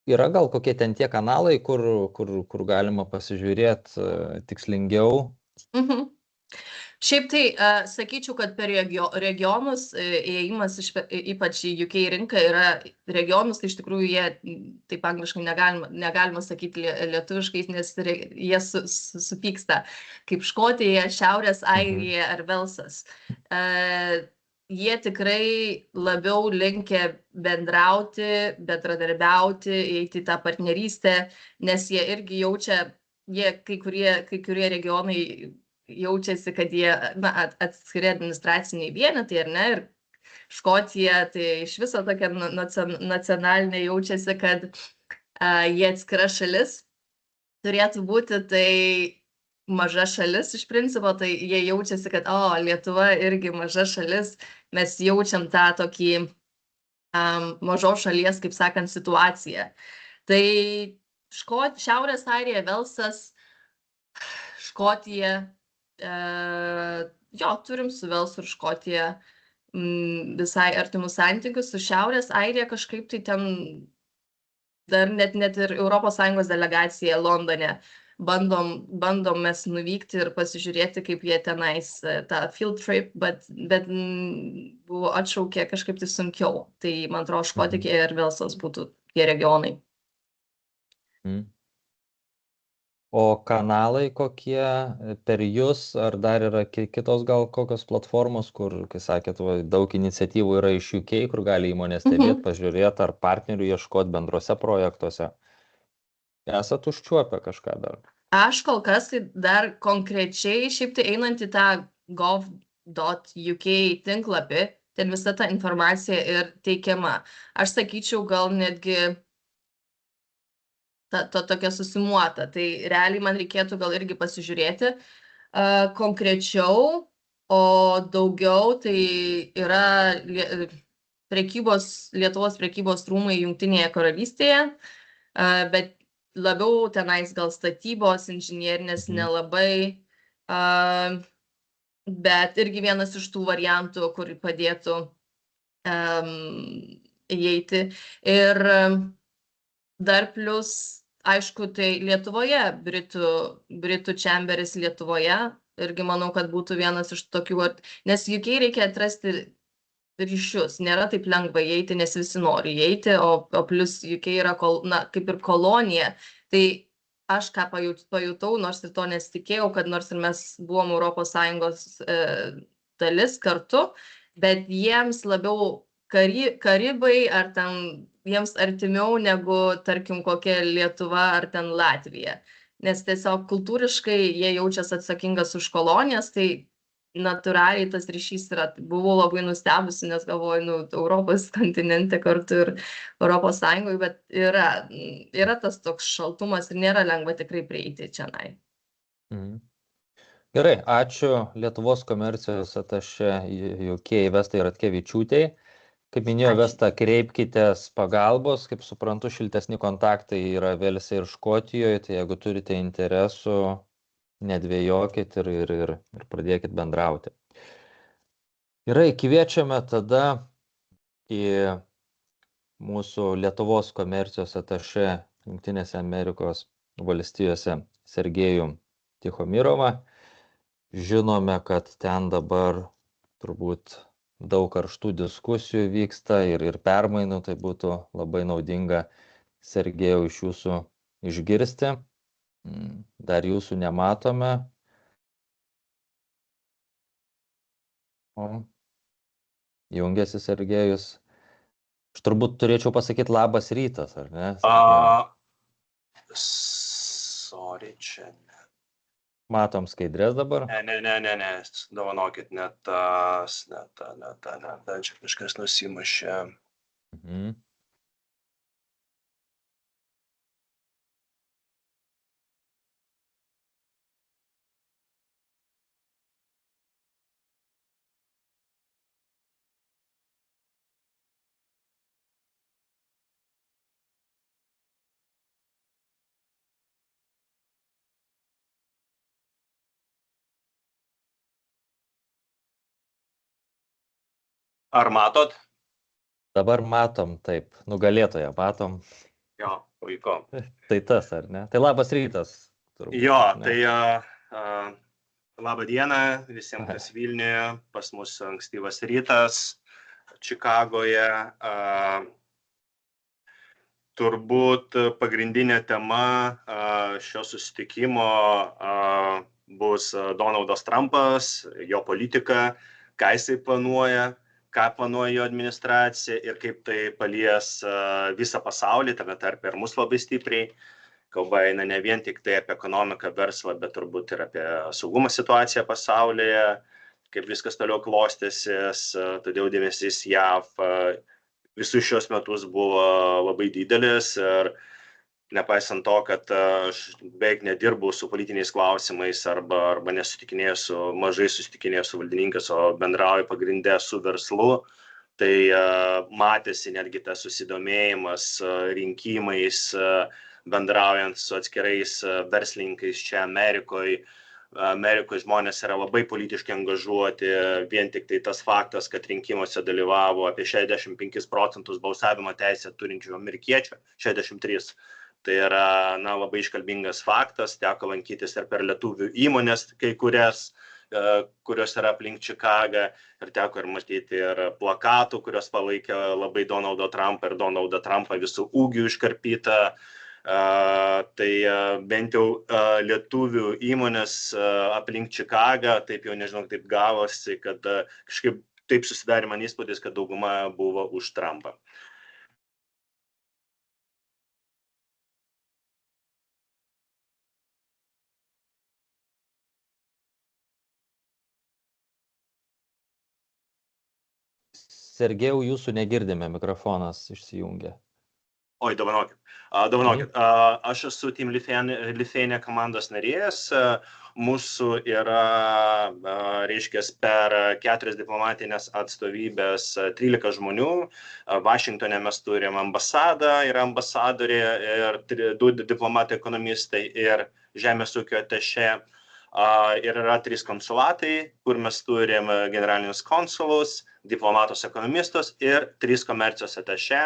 Yra gal kokie ten tie kanalai, kur galima pasižiūrėti tikslingiau? Šiaip tai sakyčiau, kad per regionus įėjimas, ypač į UK rinką, yra regionus, tai iš tikrųjų jie, taip angliškai negalima sakyti lietuviškai, nes jie supyksta, kaip Škotija, Šiaurės Airija ar Velsas. Jie tikrai labiau linkę bendrauti, bendradarbiauti, eiti į tą partnerystę, nes jie irgi jaučia, kai kurie regionai jaučiasi, kad jie atskiri administraciniai vienetai, ar ne, ir Škotija tai iš viso tokia nacionalinė jaučiasi, kad jie atskira šalis turėtų būti, tai maža šalis iš principo, tai jie jaučiasi, kad Lietuva irgi maža šalis, mes jaučiam tą tokį mažos šalies, kaip sakant, situaciją. Tai Šiaurės Airija, Velsas, Škotija, turim su Velsu ir Škotija visai artimus santykius, su Šiaurės Airija kažkaip tai ten dar net ir ES delegacija Londone bandom mes nuvykti ir pasižiūrėti, kaip jie tenais tą field trip, bet buvo atšaukę kažkaip tai sunkiau. Tai man atrodo, Škotija ir Velsas būtų tie regionai. O kanalai kokie per jūs, ar dar yra kitos gal kokios platformos, kur, kai sakėt, daug iniciatyvų yra iš UK, kur gali įmonės stebėti, pažiūrėti, ar partnerių ieškoti bendruose projektuose? Esat užčiuopę kažką dar? Aš kol kas dar konkrečiai, šiaip tai einant į tą gov.uk tinklapį, ten visa ta informacija ir teikiama. Aš sakyčiau, gal netgi tokia susimuota. Tai realiai man reikėtų gal irgi pasižiūrėti konkrečiau, o daugiau tai yra Lietuvos prekybos rūmai Jungtinėje karalystėje, bet labiau tenais gal statybos, inžinierinės nelabai, bet irgi vienas iš tų variantų, kur padėtų įeiti. Ir dar plus, aišku, tai Lietuvoje, Britų Chamberis Lietuvoje, irgi manau, kad būtų vienas iš tokių, nes UK reikia atrasti ryšius, nėra taip lengva įeiti, nes visi nori įeiti, o plus UK yra kaip ir kolonija, tai aš ką pajutau, nors ir to nesitikėjau, kad nors ir mes buvom ES dalis kartu, bet jiems labiau Karibai ar ten jiems artimiau negu, tarkim, kokia Lietuva ar ten Latvija. Nes tiesiog kultūriškai jie jaučiasi atsakingas už kolonijas, tai natūraliai tas ryšys yra. Buvau labai nustebusi, nes galvoju, Europos kontinente kartu ir ES, bet yra tas toks šaltumas ir nėra lengva tikrai prieiti čionai. Gerai, ačiū Lietuvos komercijos atašė UK Vestai Ratkevičiūtei. Kaip minėjo Ačiū. Vesta, kreipkitės pagalbos, kaip suprantu, šiltesni kontaktai yra Velse ir Škotijoje, tai jeigu turite interesų, nedvėjokit ir pradėkit bendrauti. Gerai, kviečiame tada į mūsų Lietuvos komercijos atašė Jungtinėse Amerikos valstijose Sergejų Tichomirovą. Žinome, kad ten dabar turbūt daug karštų diskusijų vyksta ir permainų, tai būtų labai naudinga Sergejau iš jūsų išgirsti. Dar jūsų nematome. O, jungiasi Sergejus. Aš turbūt turėčiau pasakyti labas rytas, ar ne? Sorry, čia. Matom skaidrės dabar. Ne, dovanokit, net čia kažkas nusimušė. Mhm. Ar matot? Dabar matom, taip, nugalėtoją matom. Jo, puiku. Tai tas, ar ne? Tai labas rytas. Turbūt, Jo, ne? tai labą dieną visiems, kas Vilniuje, pas mus ankstyvas rytas, Čikagoje. Turbūt pagrindinė tema šio susitikimo bus Donaldas Trumpas, jo politika, ką jisai planuoja, ką planuoja jo administracija ir kaip tai palies visą pasaulį, tame tarpe ir mus labai stipriai. Kalba eina ne vien tik tai apie ekonomiką, verslą, bet turbūt ir apie saugumo situaciją pasaulyje, kaip viskas toliau klostėsis, todėl dėmesys JAV visus šios metus buvo labai didelis ir nepaisant to, kad aš beveik nedirbau su politiniais klausimais arba mažai susitikinėjau su valdininkais, o bendrauju pagrindę su verslu, tai matėsi netgi tas susidomėjimas rinkimais, bendraujant su atskirais verslininkais čia Amerikoje. Amerikoje žmonės yra labai politiškai angažuoti, vien tik tai tas faktas, kad rinkimuose dalyvavo apie 65% balsavimo teisę turinčių amerikiečių, 63. Tai yra labai iškalbingas faktas, teko lankytis ir per lietuvių įmonės, kai kurios yra aplink Čikagą, ir teko ir matyti ir plakatų, kurios palaikė labai Donaldą Trumpą ir Donaldą Trumpą visų ūgių iškarpytą. Tai bent jau lietuvių įmonės aplink Čikagą, taip jau nežinau, taip gavosi, kad kažkaip taip susidarė man įspūdis, kad dauguma buvo už Trumpą. Sergejau, jūsų negirdime, mikrofonas išsijungia. Oi, dovanokit. Aš esu Team Lithuania komandos narės. Mūsų yra, reiškia, per 4 diplomatinės atstovybės 13 žmonių. Vašingtone mes turim ambasadą, yra ambasadorė ir 2 diplomatai ekonomistai ir žemės ūkio atašė. Ir yra 3 konsulatai, kur mes turim generalinius konsulus, diplomatus ekonomistus ir 3 komercijos atašė.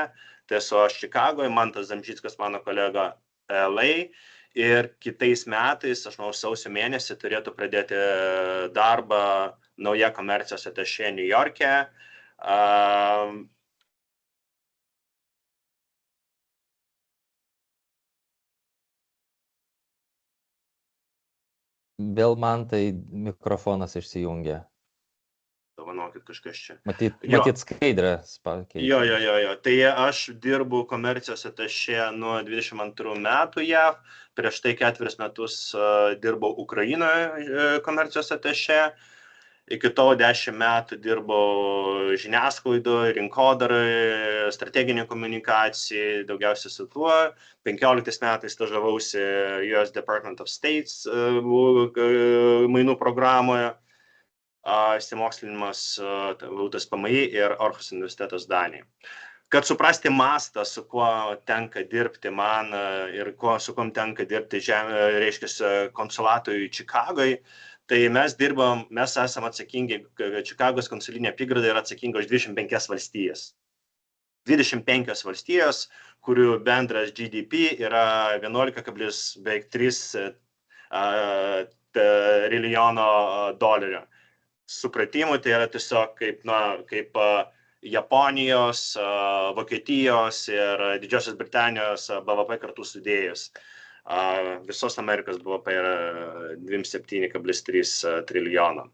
Tai esu aš Čikagoje, Mantas Zamžickas, mano kolega LA. Ir kitais metais, aš manau, sausio mėnesį turėtų pradėti darbą nauja komercijos atašė New York'e. Vėl man tai mikrofonas išsijungia. Dovanokit kažkas čia. Matyt skaidrę pakeičia. Jo. Tai aš dirbu komercijos atašė nuo 22 metų JAV. Prieš tai 4 metus dirbau Ukrainoje komercijos atašė. Iki to 10 metų dirbau žiniasklaidoje, rinkodaroje, strateginė komunikacija, daugiausiai su tuo. 15 metais stažavausi US Department of States mainų programoje. išsimokslinimas Vautas PMI ir Orhus universitetas Danijai. Kad suprasti mastą, su kuo tenka dirbti man ir su kuo tenka dirbti konsulatui Čikagoj, tai mes esame atsakingi, Čikagos konsulinė apygarda yra atsakinga už 25 valstijas. 25 valstijos, kurių bendras GDP yra 11,3 trilijono dolerių. Supratimu, tai yra tiesiog kaip Japonijos, Vokietijos ir Didžiosios Britanijos BVP kartu sudėjus. Visos Amerikos BVP yra 27,3 trilijono.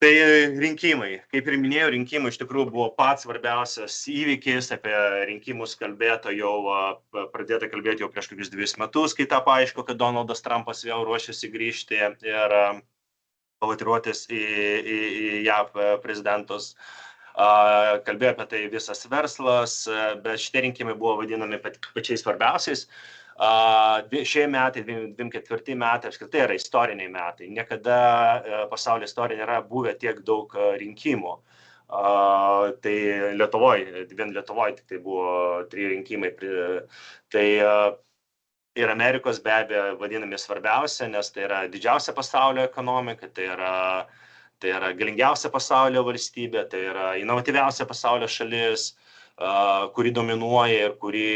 Tai rinkimai. Kaip ir minėjau, rinkimai iš tikrųjų buvo pats svarbiausias įvykis, apie rinkimus pradėta kalbėti jau prieš kokius 2 metus, kai tapo aišku, kad Donaldas Trumpas vėl ruošiasi grįžti ir balotiruotis į JAV prezidentus. Kalbėjo apie tai visas verslas, bet šitie rinkimai buvo vadinami pačiais svarbiausiais. Šie metai, 24 metai, apskritai yra istoriniai metai. Niekada pasaulio istorijoje nėra buvę tiek daug rinkimų. Tai vien Lietuvoje tik tai buvo 3 rinkimai. Tai ir Amerikos be abejo vadinami svarbiausia, nes tai yra didžiausia pasaulio ekonomika, tai yra galingiausia pasaulio valstybė, tai yra inovatyviausia pasaulio šalis, kuri dominuoja ir kuri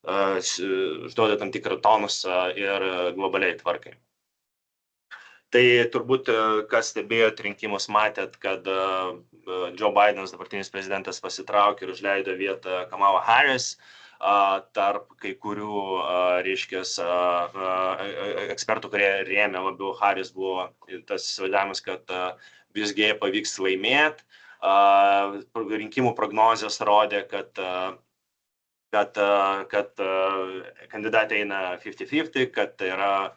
užduoda tam tikrą tonusą ir globaliai tvarkai. Tai turbūt, kas stebėjot rinkimus, matėt, kad Joe Bidenas, dabartinis prezidentas, pasitraukė ir užleido vietą Kamala Harris. Tarp kai kurių, ekspertų, kurie rėmė labiau Harris, buvo tas įsivaizdavimas, kad visgi pavyks laimėti. Rinkimų prognozijos rodė, kad kandidatai eina 50-50, kad tai yra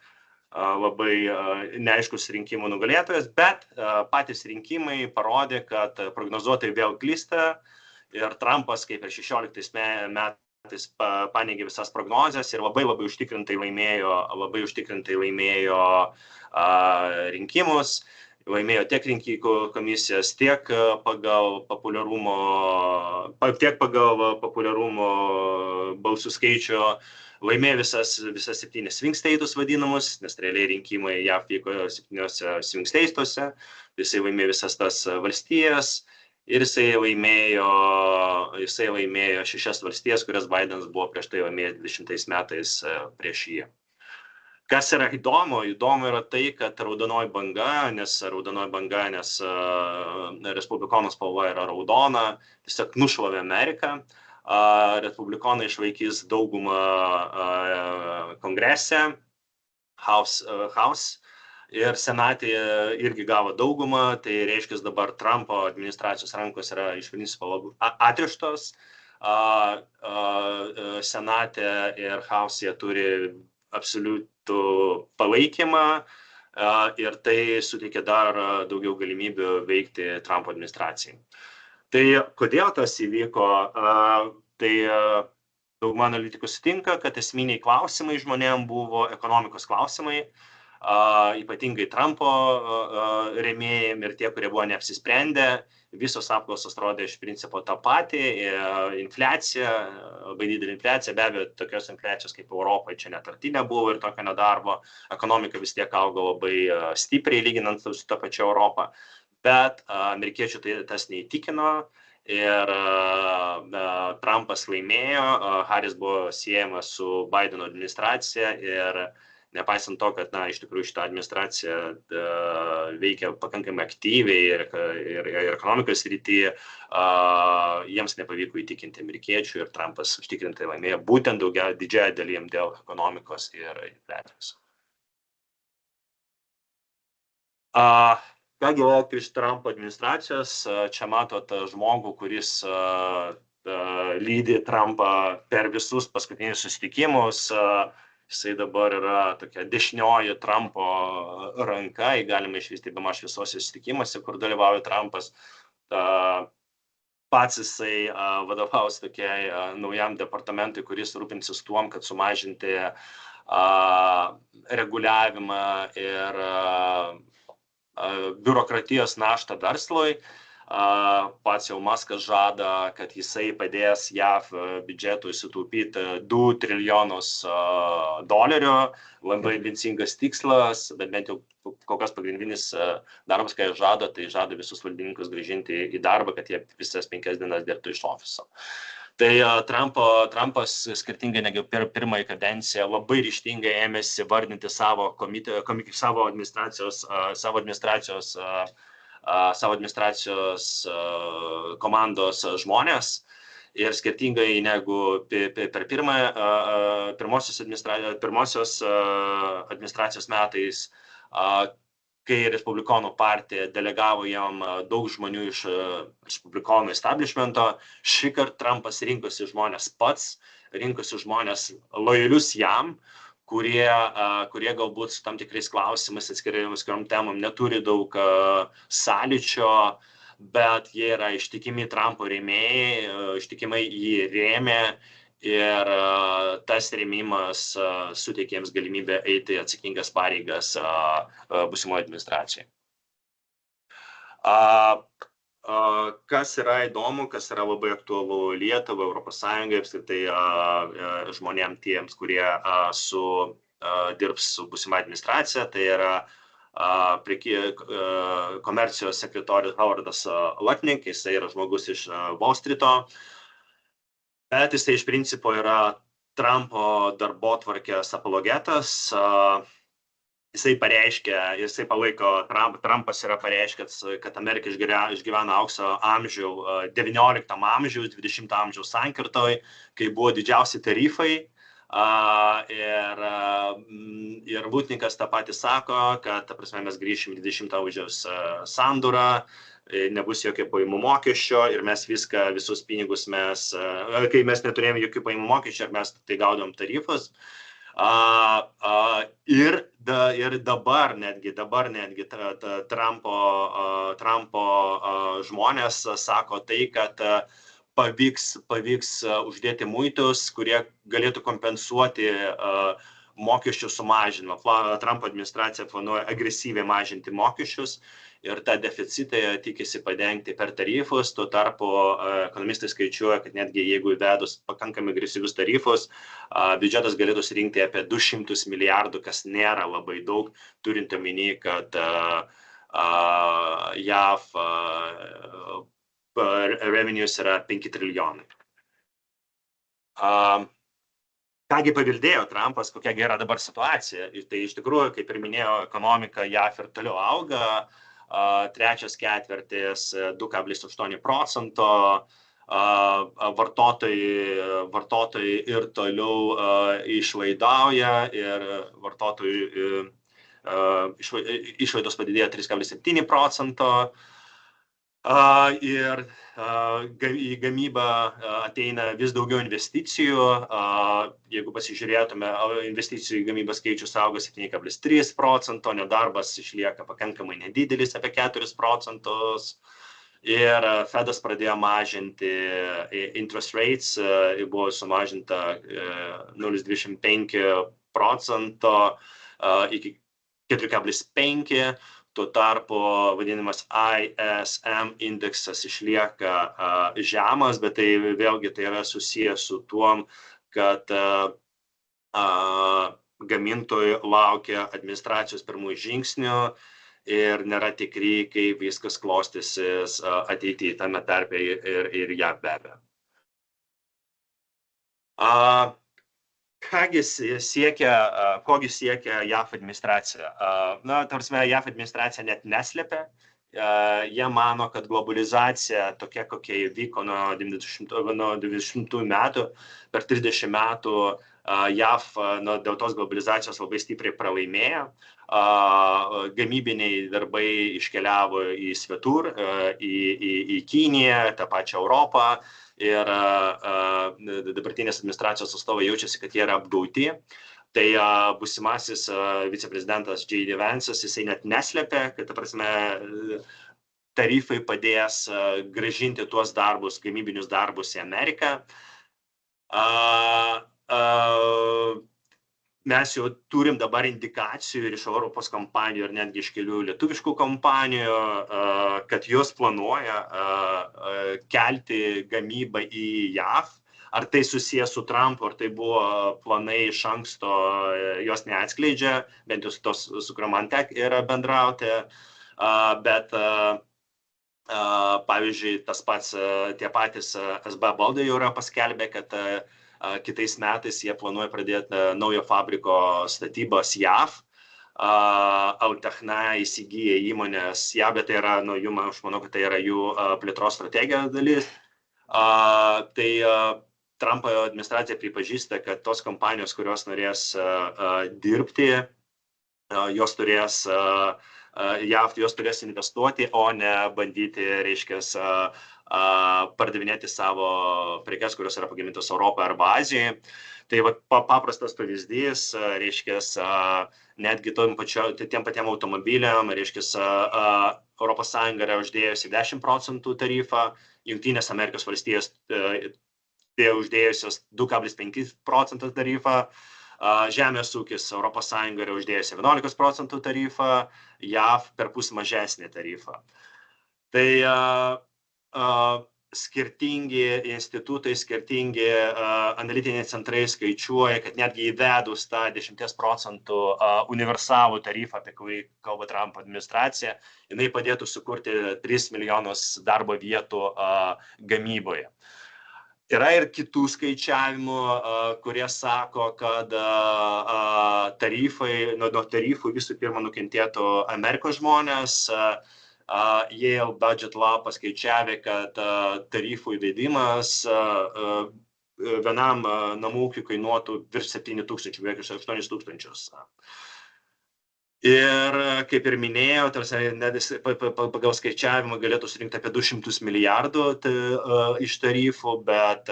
labai neaiškus rinkimų nugalėtojas, bet patys rinkimai parodė, kad prognozuotojai vėl klysta ir Trumpas, kaip ir 16 metais, paneigė visas prognozes ir labai užtikrintai laimėjo rinkimus. Laimėjo tiek rinkimų komisijas, tiek pagal populiarumo balsų skaičių. Laimėjo visas 7 swing status vadinamus, nes realiai rinkimai JAV vyko 7 swing statuose. Jisai laimėjo visas tas valstijas ir jisai laimėjo 6 valstijas, kurias Bidenas buvo prieš tai laimėjęs 20 metais prieš jį. Kas yra įdomu yra tai, kad raudonoji banga, nes respublikonų spalva yra raudona, tiesiog nušlavė Ameriką. Respublikonai išvaikys daugumą kongrese, House ir Senate irgi gavo daugumą, tai reiškia dabar Trumpo administracijos rankos yra iš principo atrištos. Senate ir House jie turi absoliutų palaikymą ir tai suteikia dar daugiau galimybių veikti Trumpo administracijai. Tai kodėl tas įvyko? Tai dauguma analitikų sutinka, kad esminiai klausimai žmonėm buvo ekonomikos klausimai, ypatingai Trumpo rėmėjai ir tie, kurie buvo neapsisprendę. Visos apklausos rodė iš principo tą patį, infliacija, labai didelė infliacija, be abejo, tokios infliacijos kaip Europoje čia net arti nebuvo ir tokio nedarbo, ekonomika vis tiek augo labai stipriai lyginant su tą pačią Europą, bet amerikiečių tas neįtikino ir Trumpas laimėjo, Harris buvo siejama su Bideno administracija ir nepaisant to, kad iš tikrųjų šitą administraciją veikia pakankamai aktyviai ir ekonomikos srityje, jiems nepavyko įtikinti amerikiečių ir Trumpas užtikrintai laimėjo būtent didžiąją dalim dėl ekonomikos ir infliacijos. Kągi laukti iš Trumpo administracijos, čia matot žmogų, kuris lydi Trumpą per visus paskutinius susitikimus. Jisai dabar yra tokia dešinioji Trumpo ranka, jį galima išvysti bemaž visose susitikimuose, kur dalyvauja Trumpas. Pats jisai vadovaus tokiai naujam departamentui, kuris rūpinsis tuom, kad sumažinti reguliavimą ir biurokratijos naštą verslui. Pats jau Muskas žada, kad jisai padės JAV biudžetui sutaupyti 2 trilijonus dolerių. Labai ambicingas tikslas, bet bent jau kol kas pagrindinis darbas, ką jis žada, tai žada visus valdininkus grąžinti į darbą, kad jie visas 5 dienas dirbtų iš ofiso. Tai Trumpas, skirtingai negu pirmąją kadenciją, labai ryžtingai ėmėsi vardinti savo administracijos komandos žmonės. Ir skirtingai negu per pirmosios administracijos metais, kai Respublikonų partija delegavo jam daug žmonių iš Respublikonų establishmento, šįkart Trumpas rinkosi žmonės pats, rinkosi žmonės lojalius jam, kurie galbūt su tam tikrais klausimais atskirom temom neturi daug sąlyčio, bet jie yra ištikimi Trumpo rėmėjai, ištikimai jį rėmė ir tas rėmimas suteikė jiems galimybę eiti atsakingas pareigas būsimoje administracijoje. Kas yra įdomu, kas yra labai aktualu Lietuvai, Europos Sąjungai, apskritai žmonėms tiems, kurie dirbs su būsima administracija, tai yra komercijos sekretorius Howardas Lutnick, jisai yra žmogus iš Wall Streeto, bet jisai iš principo yra Trumpo darbotvarkės apologetas. Jisai palaiko, Trumpas yra pareiškęs, kad Amerika išgyvena aukso amžių 19 amžiaus, 20 amžiaus sankirtoj, kai buvo didžiausi tarifai. Ir Lutnickas tą patį sako, kad mes grįšim 20 amžiaus sandūrą, nebus jokio pajamų mokesčio ir mes visus pinigus kai mes neturėjome jokių pajamų mokesčio, mes tai gaudom tarifus. Ir dabar netgi Trumpo žmonės sako tai, kad pavyks uždėti muitus, kurie galėtų kompensuoti mokesčių sumažinimą. Trumpo administracija planuoja agresyviai mažinti mokesčius ir tą deficitą tikisi padengti per tarifus. Tuo tarpu ekonomistai skaičiuoja, kad netgi jeigu įvedus pakankamai agresyvius tarifus, biudžetas galėtų surinkti apie 200 milijardų, kas nėra labai daug, turint omeny, kad JAV revenues yra 5 trilijonai. Kągi paveldėjo Trumpas, kokia gera dabar situacija. Tai iš tikrųjų, kaip ir minėjau, ekonomika JAV ir toliau auga. Trečias ketvirtis 2,8%, vartotojai ir toliau išlaidauja ir vartotojų išlaidos padidėjo 3,7%. Ir į gamybą ateina vis daugiau investicijų. Jeigu pasižiūrėtume, investicijų į gamybą skaičius auga 7,3%, nedarbas išlieka pakankamai nedidelis, apie 4%. Ir Fedas pradėjo mažinti interest rates, buvo sumažinta 0,25% iki 4,5%. Tuo tarpu vadinamas ISM indeksas išlieka žemas, bet tai vėlgi tai yra susijęs su tuom, kad gamintojai laukia administracijos pirmųjų žingsnių ir nėra tikri, kaip viskas klostysis ateityje, tame tarpe ir JAV be abejo. Kogi siekia JAV administracija? JAV administracija net neslėpia. Jie mano, kad globalizacija tokia, kokia įvyko nuo 90 metų, per 30 metų JAV dėl tos globalizacijos labai stipriai pralaimėjo. Gamybiniai darbai iškeliavo į svetur, į Kiniją, tą pačią Europą. Ir dabartinės administracijos atstovai jaučiasi, kad jie yra apgauti. Tai būsimasis viceprezidentas J.D. Vance'as, jisai net neslėpė, kad tarifai padės grąžinti tuos darbus, gamybinius darbus į Ameriką. mes jau turim dabar indikacijų ir iš Europos kompanijų ir netgi iš kelių lietuviškų kompanijų, kad jos planuoja kelti gamybą į JAV. Ar tai susijęs su Trumpu, ar tai buvo planai iš anksto, jos neatskleidžia, bent jau tos, su kuriuo man yra bendrauti. Bet, pavyzdžiui, tie patys SB baldai jau yra paskelbę, kad kitais metais jie planuoja pradėti naujo fabriko statybas JAV. Altechna įsigyja įmonės JAV, bet tai yra, aš manau, kad tai yra jų plėtros strategijos dalis. Tai Trumpo administracija pripažįsta, kad tos kompanijos, kurios norės dirbti, jos turės JAV, jos turės investuoti, o ne bandyti, reiškias, pardavinėti savo prekes, kurios yra pagamintos Europoje arba Azijoje. Tai paprastas pavyzdys, reiškias, netgi tiem patiem automobiliam, reiškias, Europos Sąjunga yra uždėjusi 10% tarifą, Jungtinės Amerikos valstijos uždėjusios 2,5% tarifą, žemės ūkis Europos Sąjunga yra uždėjusi 11% tarifą, JAV perpus mažesnį tarifą. Tai skirtingi institutai, skirtingi analitiniai centrai skaičiuoja, kad netgi įvedus tą 10% universalų tarifą, apie kurį kalba Trumpo administracija, jinai padėtų sukurti 3 milijonus darbo vietų gamyboje. Yra ir kitų skaičiavimų, kurie sako, kad nuo tarifų visų pirma nukentėtų Amerikos žmonės. Yale Budget Lab paskaičiavė, kad tarifų įvedimas vienam namų ūkiui kainuotų virš 7 000, beveik 8 000. Ir kaip ir minėjau, pagal skaičiavimą galėtų surinkti apie 200 milijardų iš tarifų, bet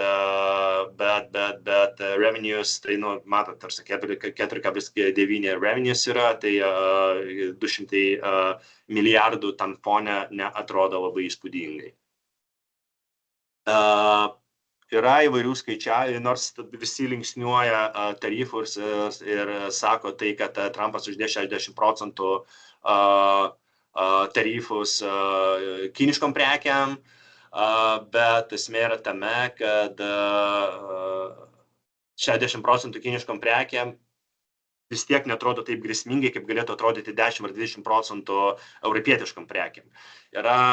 revenues, tai, matot, tarsi 4,9 revenues yra, tai 200 milijardų tam fone neatrodo labai įspūdingai. Yra įvairių skaičiavimų, nors visi linksniuoja tarifus ir sako tai, kad Trumpas uždės 60% tarifus kiniškom prekiam, bet esmė yra tame, kad 60% kiniškom prekiam vis tiek netrodo taip grėsmingai, kaip galėtų atrodyti 10 ar 20% europietiškom prekiam. Yra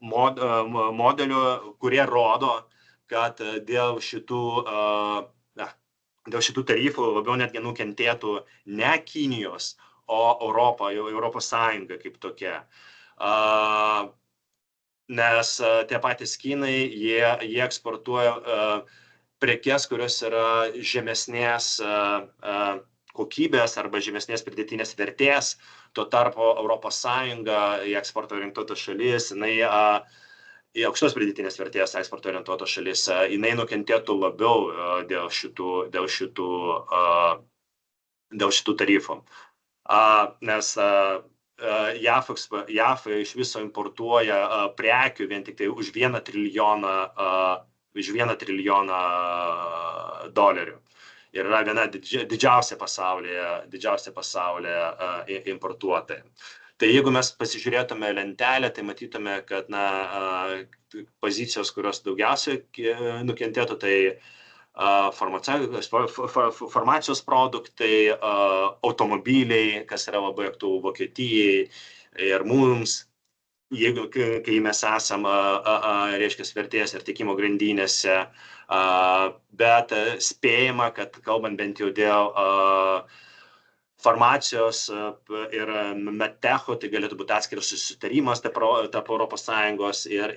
modelių, kurie rodo, kad dėl šitų tarifų labiau netgi nukentėtų ne Kinijos, o Europos Sąjunga kaip tokia. Nes tie patys kinai, jie eksportuoja prekes, kurios yra žemesnės kokybės arba žemesnės pridėtinės vertės. Tuo tarpu Europos Sąjunga, į eksporto orientuotas šalis, į aukštos pridėtinės vertės eksporto orientuotos šalis, jinai nukentėtų labiau dėl šitų tarifų. Nes JAV iš viso importuoja prekių vien tik tai už 1 trilijoną dolerių. Ir yra viena didžiausia pasaulyje importuotoja. Tai jeigu mes pasižiūrėtume lentelę, tai matytume, kad pozicijos, kurios daugiausiai nukentėtų, tai farmacijos produktai, automobiliai, kas yra labai aktualu Vokietijai ir mums, kai mes esam, reiškia, vertės ir tiekimo grandinėse, bet spėjama, kad kalbant bent jau dėl farmacijos ir medtecho, tai galėtų būti atskiras susitarimas tarp Europos Sąjungos ir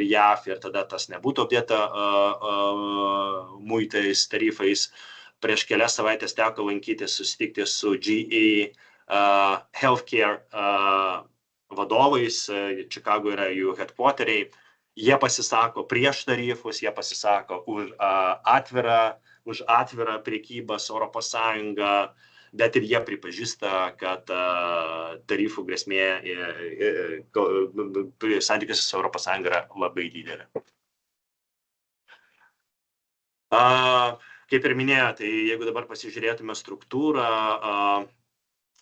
JAV, ir tada tas nebūtų apdėta muitais, tarifais. Prieš kelias savaitės teko lankytis, susitikti su GE Healthcare vadovais, Čikagoje yra jų headquarteriai. Jie pasisako prieš tarifus, jie pasisako už atvirą prekybą su Europos Sąjunga, bet ir jie pripažįsta, kad tarifų grėsmė santykiuose su Europos Sąjunga yra labai didelė. Kaip ir minėjau, tai jeigu dabar pasižiūrėtume struktūrą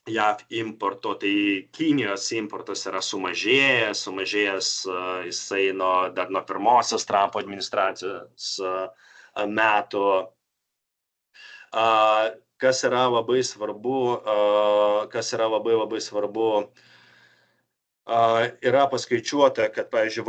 JAV importo, tai Kinijos importas yra sumažėjęs jisai dar nuo pirmosios Trumpo administracijos metų. Kas yra labai svarbu, yra paskaičiuota, kad, pavyzdžiui,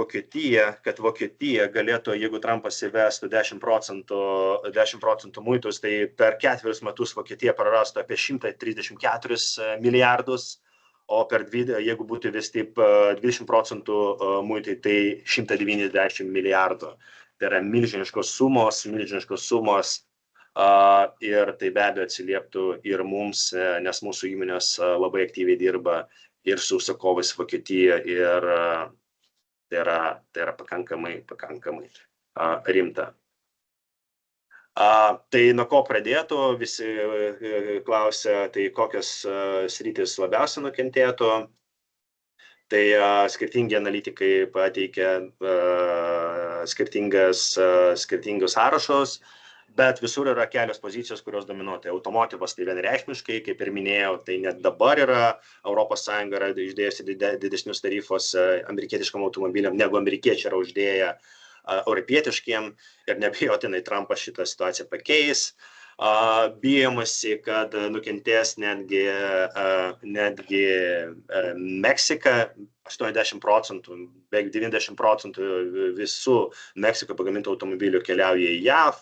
Vokietija galėtų, jeigu Trumpas įvestų 10% muitus, tai per 4 metus Vokietija prarastų apie 134 milijardus, o jeigu būtų įvesti 20% muitai, tai 190 milijardų. Tai yra milžiniškos sumos, ir tai be abejo atsilieptų ir mums, nes mūsų įmonės labai aktyviai dirba ir su užsakovais Vokietija, ir tai yra pakankamai rimta. Tai nuo ko pradėtų, visi klausia, tai kokios sritys labiausiai nukentėtų. Tai skirtingi analitikai pateikia skirtingus sąrašus, bet visur yra kelios pozicijos, kurios dominuoja. Tai automotyvas, tai vienareikšmiškai, kaip ir minėjau, tai net dabar yra ES yra uždėjusi didesnius tarifus amerikietiškam automobiliam, negu amerikiečiai yra uždėję europietiškiem, ir neabejotinai Trumpas šitą situaciją pakeis. Bijomasi, kad nukentės netgi Meksika, 80%, beveik 90% visų Meksikoje pagamintų automobilių keliauja į JAV.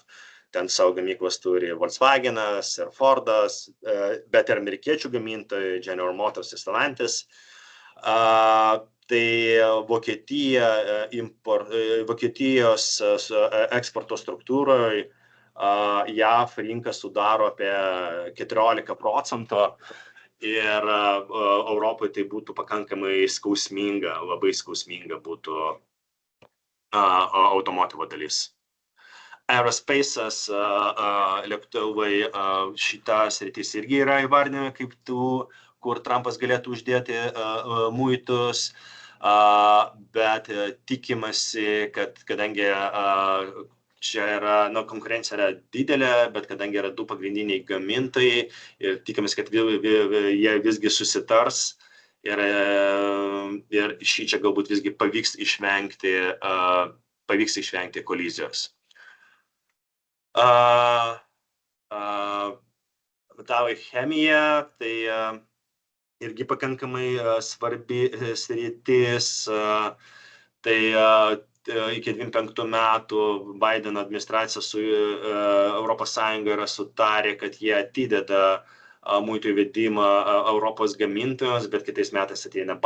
Ten savo gamyklas turi Volkswagenas ir Fordas, bet ir amerikiečių gamintojai, General Motors ir Stellantis. Tai Vokietijos eksporto struktūroje JAV rinka sudaro apie 14%, ir Europoje tai būtų pakankamai skausminga, labai skausminga būtų automotyvo dalis. Aerospace'as, lėktuvai, šitas sritis irgi yra įvardinami kaip tų, kur Trumpas galėtų uždėti muitus, bet tikimasi, kad kadangi čia yra, konkurencija yra didelė, bet kadangi yra 2 pagrindiniai gamintojai, ir tikimasi, kad jie visgi susitars, ir šičia galbūt visgi pavyks išvengti kolizijos. Metalai chemija, tai irgi pakankamai svarbi sritis. Tai iki 25 metų Bideno administracija su ES yra sutarę, kad jie atideda muitų įvedimą Europos gamintojams, bet kitais metais ateina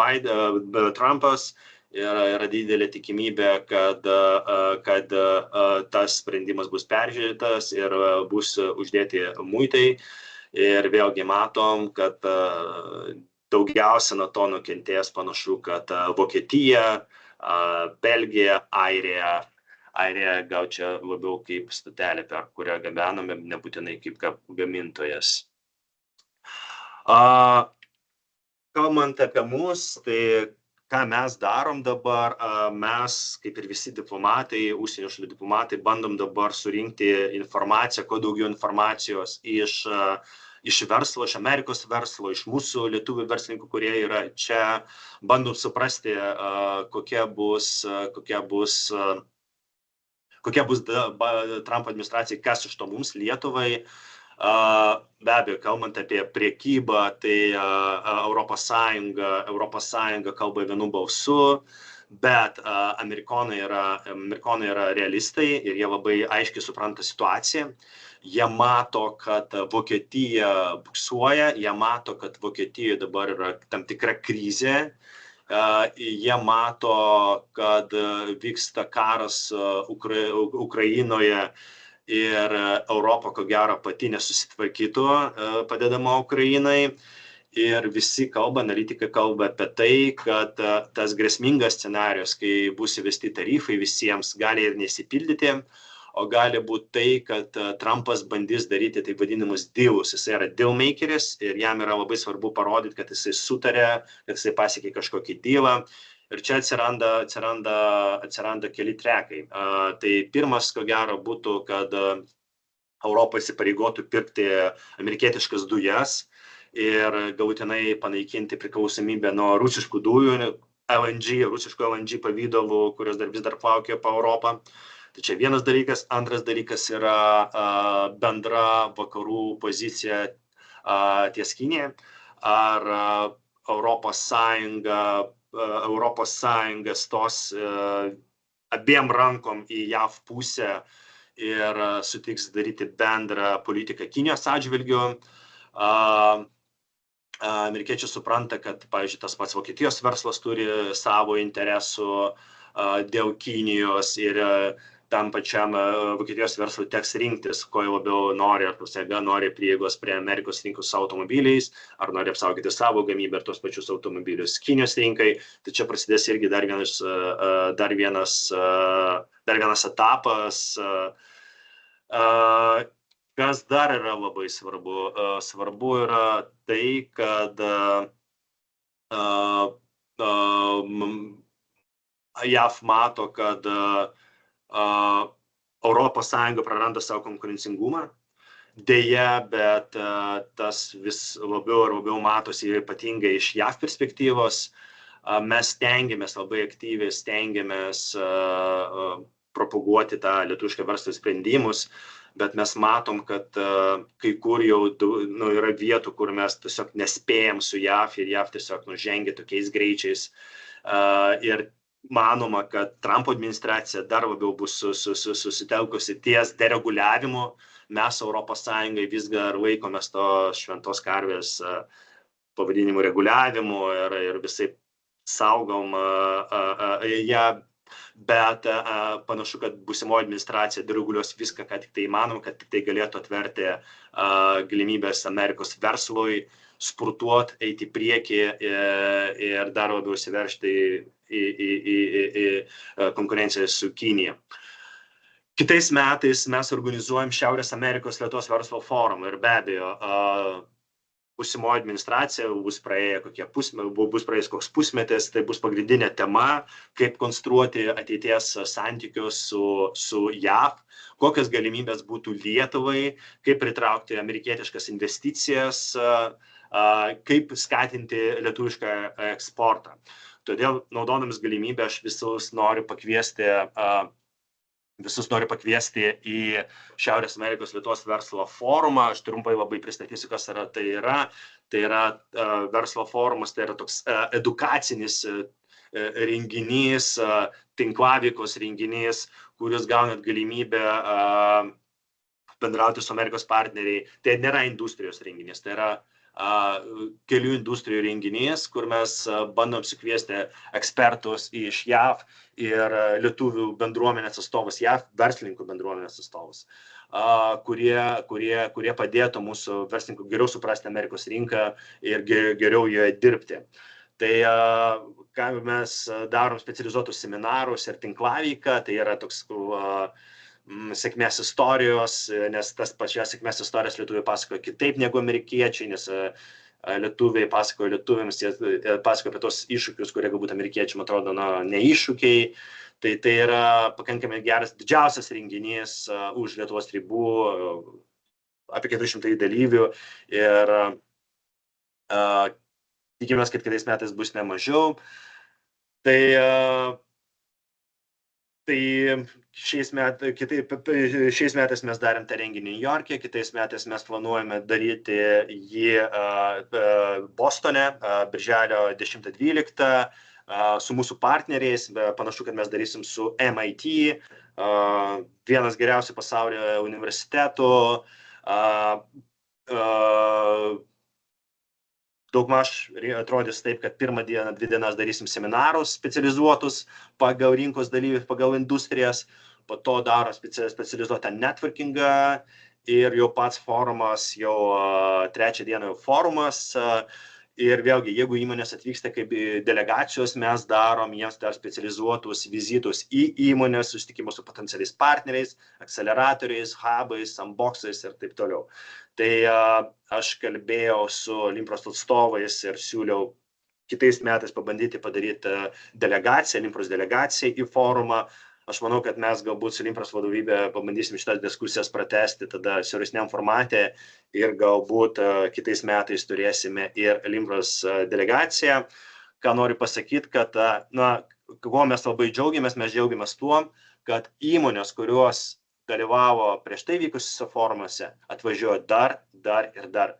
Trumpas. Yra didelė tikimybė, kad tas sprendimas bus peržiūrėtas ir bus uždėti muitai. Ir vėlgi matom, kad daugiausia nuo to nukentės panašu, kad Vokietija, Belgija, Airija gal čia labiau kaip stotelė, per kurią gabename, nebūtinai kaip gamintojas. Kalbant apie mus, tai ką mes darom dabar, mes, kaip ir visi diplomatai, užsienio šalių diplomatai, bandom dabar surinkti informaciją, kuo daugiau informacijos iš verslo, iš Amerikos verslo, iš mūsų lietuvių verslininkų, kurie yra čia. Bandom suprasti, kokia bus Trump administracijai, kas iš to mums Lietuvai. Be abejo, kalbant apie priekybą, tai Europos Sąjunga kalba vienu balsu, bet amerikonai yra realistai ir jie labai aiškiai supranta situaciją. Jie mato, kad Vokietija buksuoja, jie mato, kad Vokietijoje dabar yra tam tikra krizė. Jie mato, kad vyksta karas Ukrainoje ir Europa, ko gero, pati nesusitvarkytų padedama Ukrainai. Ir visi analitikai kalba apie tai, kad tas grėsmingas scenarijus, kai bus įvesti tarifai visiems, gali ir nesipildyti, o gali būti tai, kad Trumpas bandys daryti taip vadinamus dealus. Jisai yra dealmakeris ir jam yra labai svarbu parodyti, kad jisai sutarė, kad jisai pasiekė kažkokį dealą. Ir čia atsiranda keli trekai. Tai pirmas, ko gero, būtų, kad Europą įsipareigotų pirkti amerikietiškas dujas ir galutinai panaikinti priklausomybę nuo rusiškų dujų, rusiško LNG pavydalų, kurios vis dar plaukioja po Europą. Tai čia vienas dalykas. Antras dalykas yra bendra vakarų pozicija ties Kinija. Ar Europos Sąjunga stos abiem rankom į JAV pusę ir sutiks daryti bendrą politiką Kinijos atžvilgiu. Amerikiečiai supranta, kad, pavyzdžiui, tas pats Vokietijos verslas turi savo interesų dėl Kinijos ir tam pačiam Vokietijos verslui teks rinktis, ko labiau nori, ar nori prieigos prie Amerikos rinkos su automobiliais, ar nori apsaugoti savo gamybę ir tos pačius automobilius Kinijos rinkai. Tai čia prasidės irgi dar vienas etapas. Kas dar yra labai svarbu? Svarbu yra tai, kad JAV mato, kad Europos Sąjunga praranda savo konkurencingumą. Deja, bet tas vis labiau ir labiau matosi ypatingai iš JAV perspektyvos. Mes labai aktyviai propaguoti tą lietuvišką verslo sprendimus, bet mes matom, kad kai kur jau yra vietų, kur mes tiesiog nespėjam su JAV ir JAV tiesiog žengia tokiais greičiais. Ir manoma, kad Trumpo administracija dar labiau bus susitelkusi ties dereguliavimu. Mes Europos Sąjungai vis dar laikomės to šventos karvės pavadinimų reguliavimu ir visai saugom ją. Bet panašu, kad būsimoji administracija dereguliuos viską, ką tik tai įmanoma, kad tik tai galėtų atverti galimybės Amerikos verslui spurtuoti, eiti į priekį ir dar labiau įsiveržti į konkurenciją su Kinija. Kitais metais mes organizuojam Šiaurės Amerikos Lietuvos verslo forumą ir be abejo būsimoji administracija bus praėjęs koks pusmetis, tai bus pagrindinė tema, kaip konstruoti ateities santykius su JAV, kokios galimybės būtų Lietuvai, kaip pritraukti amerikietiškas investicijas, kaip skatinti lietuvišką eksportą. Todėl, naudodamas galimybę, aš visus noriu pakviesti į Šiaurės Amerikos Lietuvos verslo forumą. Aš trumpai labai pristatysiu, kas tai yra. Tai yra verslo forumas, tai yra toks edukacinis renginys, tinklaveikos renginys, kuris gaunat galimybę bendrauti su Amerikos partneriai. Tai nėra industrijos renginys, tai yra kelių industrijų renginys, kur mes bandom sukviesti ekspertus iš JAV ir lietuvių bendruomenės atstovus, JAV verslininkų bendruomenės atstovus, kurie padėtų mūsų verslininkų geriau suprasti Amerikos rinką ir geriau joje dirbti. Tai ką mes darom specializuotus seminarus ir tinklaveiką, tai yra toks sėkmės istorijos, nes tas pačias sėkmės istorijas lietuviai pasakoja kitaip negu amerikiečiai, nes lietuviai pasakoja lietuviams, jie pasakoja apie tos iššūkius, kurie galbūt amerikiečiam atrodo ne iššūkiai. Tai yra pakankamai geras, didžiausias renginys už Lietuvos ribų, apie 400 dalyvių ir tikimės, kad kitais metais bus ne mažiau. Tai šiais metais mes darėm tą renginį New York'e, kitais metais mes planuojame daryti jį Bostone, birželio 10-12, su mūsų partneriais. Panašu, kad mes darysim su MIT, vienas geriausių pasaulyje universitetų. Daugmaž atrodys taip, kad pirmą dieną, 2 dienas darysim seminarus specializuotus pagal rinkos dalyvius, pagal industrijas, po to daro specializuotą networkingą ir jau pats forumas, jau 3 dieną jau forumas. Ir vėlgi, jeigu įmonės atvyksta kaip delegacijos, mes darom jiems dar specializuotus vizitus į įmonės, susitikimus su potencialiais partneriais, akceleratoriais, hubais, unboxais ir taip toliau. Tai aš kalbėjau su Limpros atstovais ir siūliau kitais metais pabandyti padaryti delegaciją, Limpros delegaciją į forumą. Aš manau, kad mes galbūt su Limpros vadovybė pabandysim šitas diskusijas pratesti tada siauresniam formate ir galbūt kitais metais turėsime ir Limpros delegaciją. Ką noriu pasakyti, kad, kuo mes labai džiaugiamės, mes džiaugiamės tuo, kad įmonės, kurios dalyvavo prieš tai vykusiuose forumuose, atvažiuoja dar.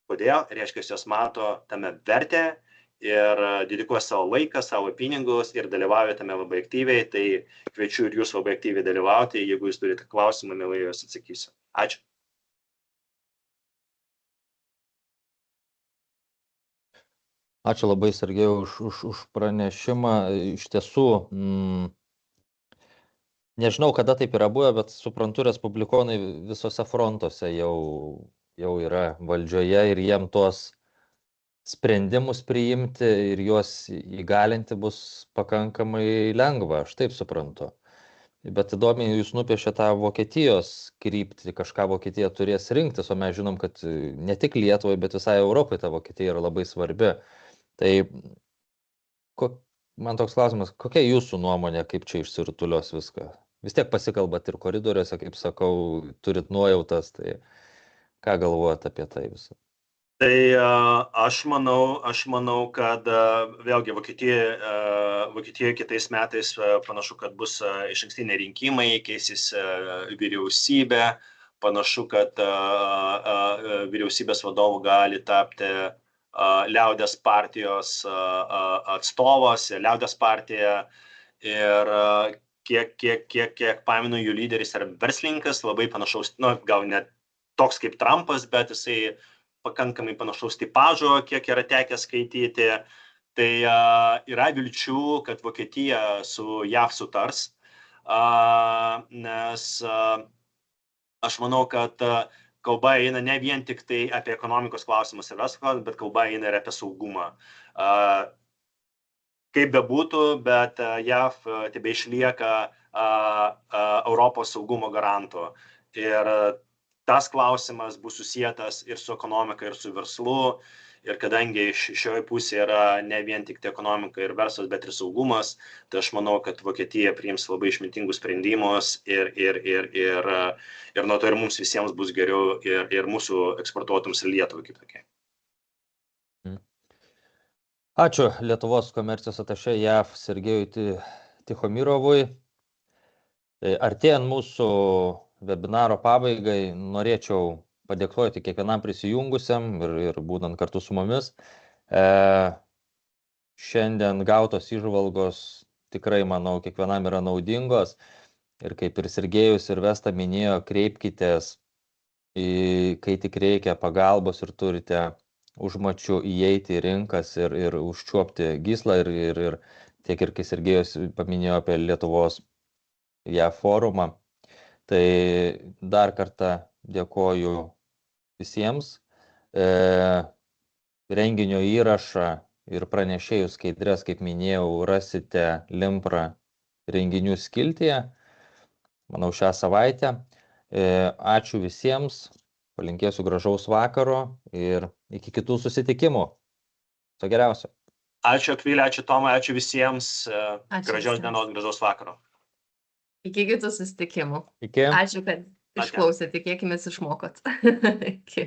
Kodėl? Reiškia, jos mato tame vertę ir dedikuoja savo laiką, savo pinigus ir dalyvauja tame labai aktyviai, tai kviečiu ir jūs labai aktyviai dalyvauti, jeigu jūs turite klausimą, mielai juos atsakysiu. Ačiū. Ačiū labai, Sergejau, už pranešimą. Iš tiesų, nežinau, kada taip yra buvę, bet suprantu, respublikonai visose frontuose jau yra valdžioje ir jiem tuos sprendimus priimti ir juos įgalinti bus pakankamai lengva, aš taip suprantu. Bet įdomiai jūs nupiešė tą Vokietijos kryptį, kažką Vokietija turės rinktis, o mes žinom, kad ne tik Lietuvai, bet visai Europai ta Vokietija yra labai svarbi. Tai man toks klausimas, kokia jūsų nuomonė, kaip čia išsirutulios viską? Vis tiek pasikalbat ir koridoriuose, kaip sakau, turit nuojautas, tai ką galvojat apie tai visą? Tai aš manau, kad vėlgi Vokietijoje kitais metais panašu, kad bus išankstiniai rinkimai, keisis vyriausybė, panašu, kad vyriausybės vadovų gali tapti Liaudies partijos atstovas, Liaudies partija ir kiek pamenu, jų lyderis yra verslininkas, labai panašaus, gal net toks kaip Trumpas, bet jisai pakankamai panašaus tipažo, kiek yra tekę skaityti. Tai yra vilčių, kad Vokietija su JAV sutars, nes aš manau, kad kalba eina ne vien tik tai apie ekonomikos klausimus ir verslą, bet kalba eina ir apie saugumą. Kaip bebūtų, bet JAV tebeišlieka Europos saugumo garantu. Ir tas klausimas bus susietas ir su ekonomika, ir su verslu. Ir kadangi šioje pusėje yra ne vien tik tai ekonomika ir verslas, bet ir saugumas, tai aš manau, kad Vokietija priims labai išmintingus sprendimus ir nuo to ir mums visiems bus geriau ir mūsų eksportuotojams ir Lietuvai kaip tokiai. Ačiū Lietuvos komercijos atašė JAV Sergejui Tichomirovui. Artėjant mūsų webinaro pabaigai, norėčiau padėkoti kiekvienam prisijungusiam ir būnant kartu su mumis. Šiandien gautos įžvalgos tikrai, manau, kiekvienam yra naudingos. Ir kaip ir Sergejus ir Vesta minėjo, kreipkitės, kai tik reikia pagalbos ir turite užmačių įeiti į rinkas ir užčiuopti gyslą. Ir tiek ir kai Sergejus paminėjo apie Lietuvos JAV forumą. Tai dar kartą dėkoju visiems. Renginio įrašą ir pranešėjų skaidres, kaip minėjau, rasite Limpra renginių skiltyje, manau, šią savaitę. Ačiū visiems, palinkėsiu gražaus vakaro ir iki kitų susitikimų. Viso geriausio. Ačiū Akvilė, ačiū Tomai, ačiū visiems. Gražios dienos, gražaus vakaro. Iki kitų susitikimų. Iki. Ačiū, kad išklausėte, tikėkimės išmokot. Iki.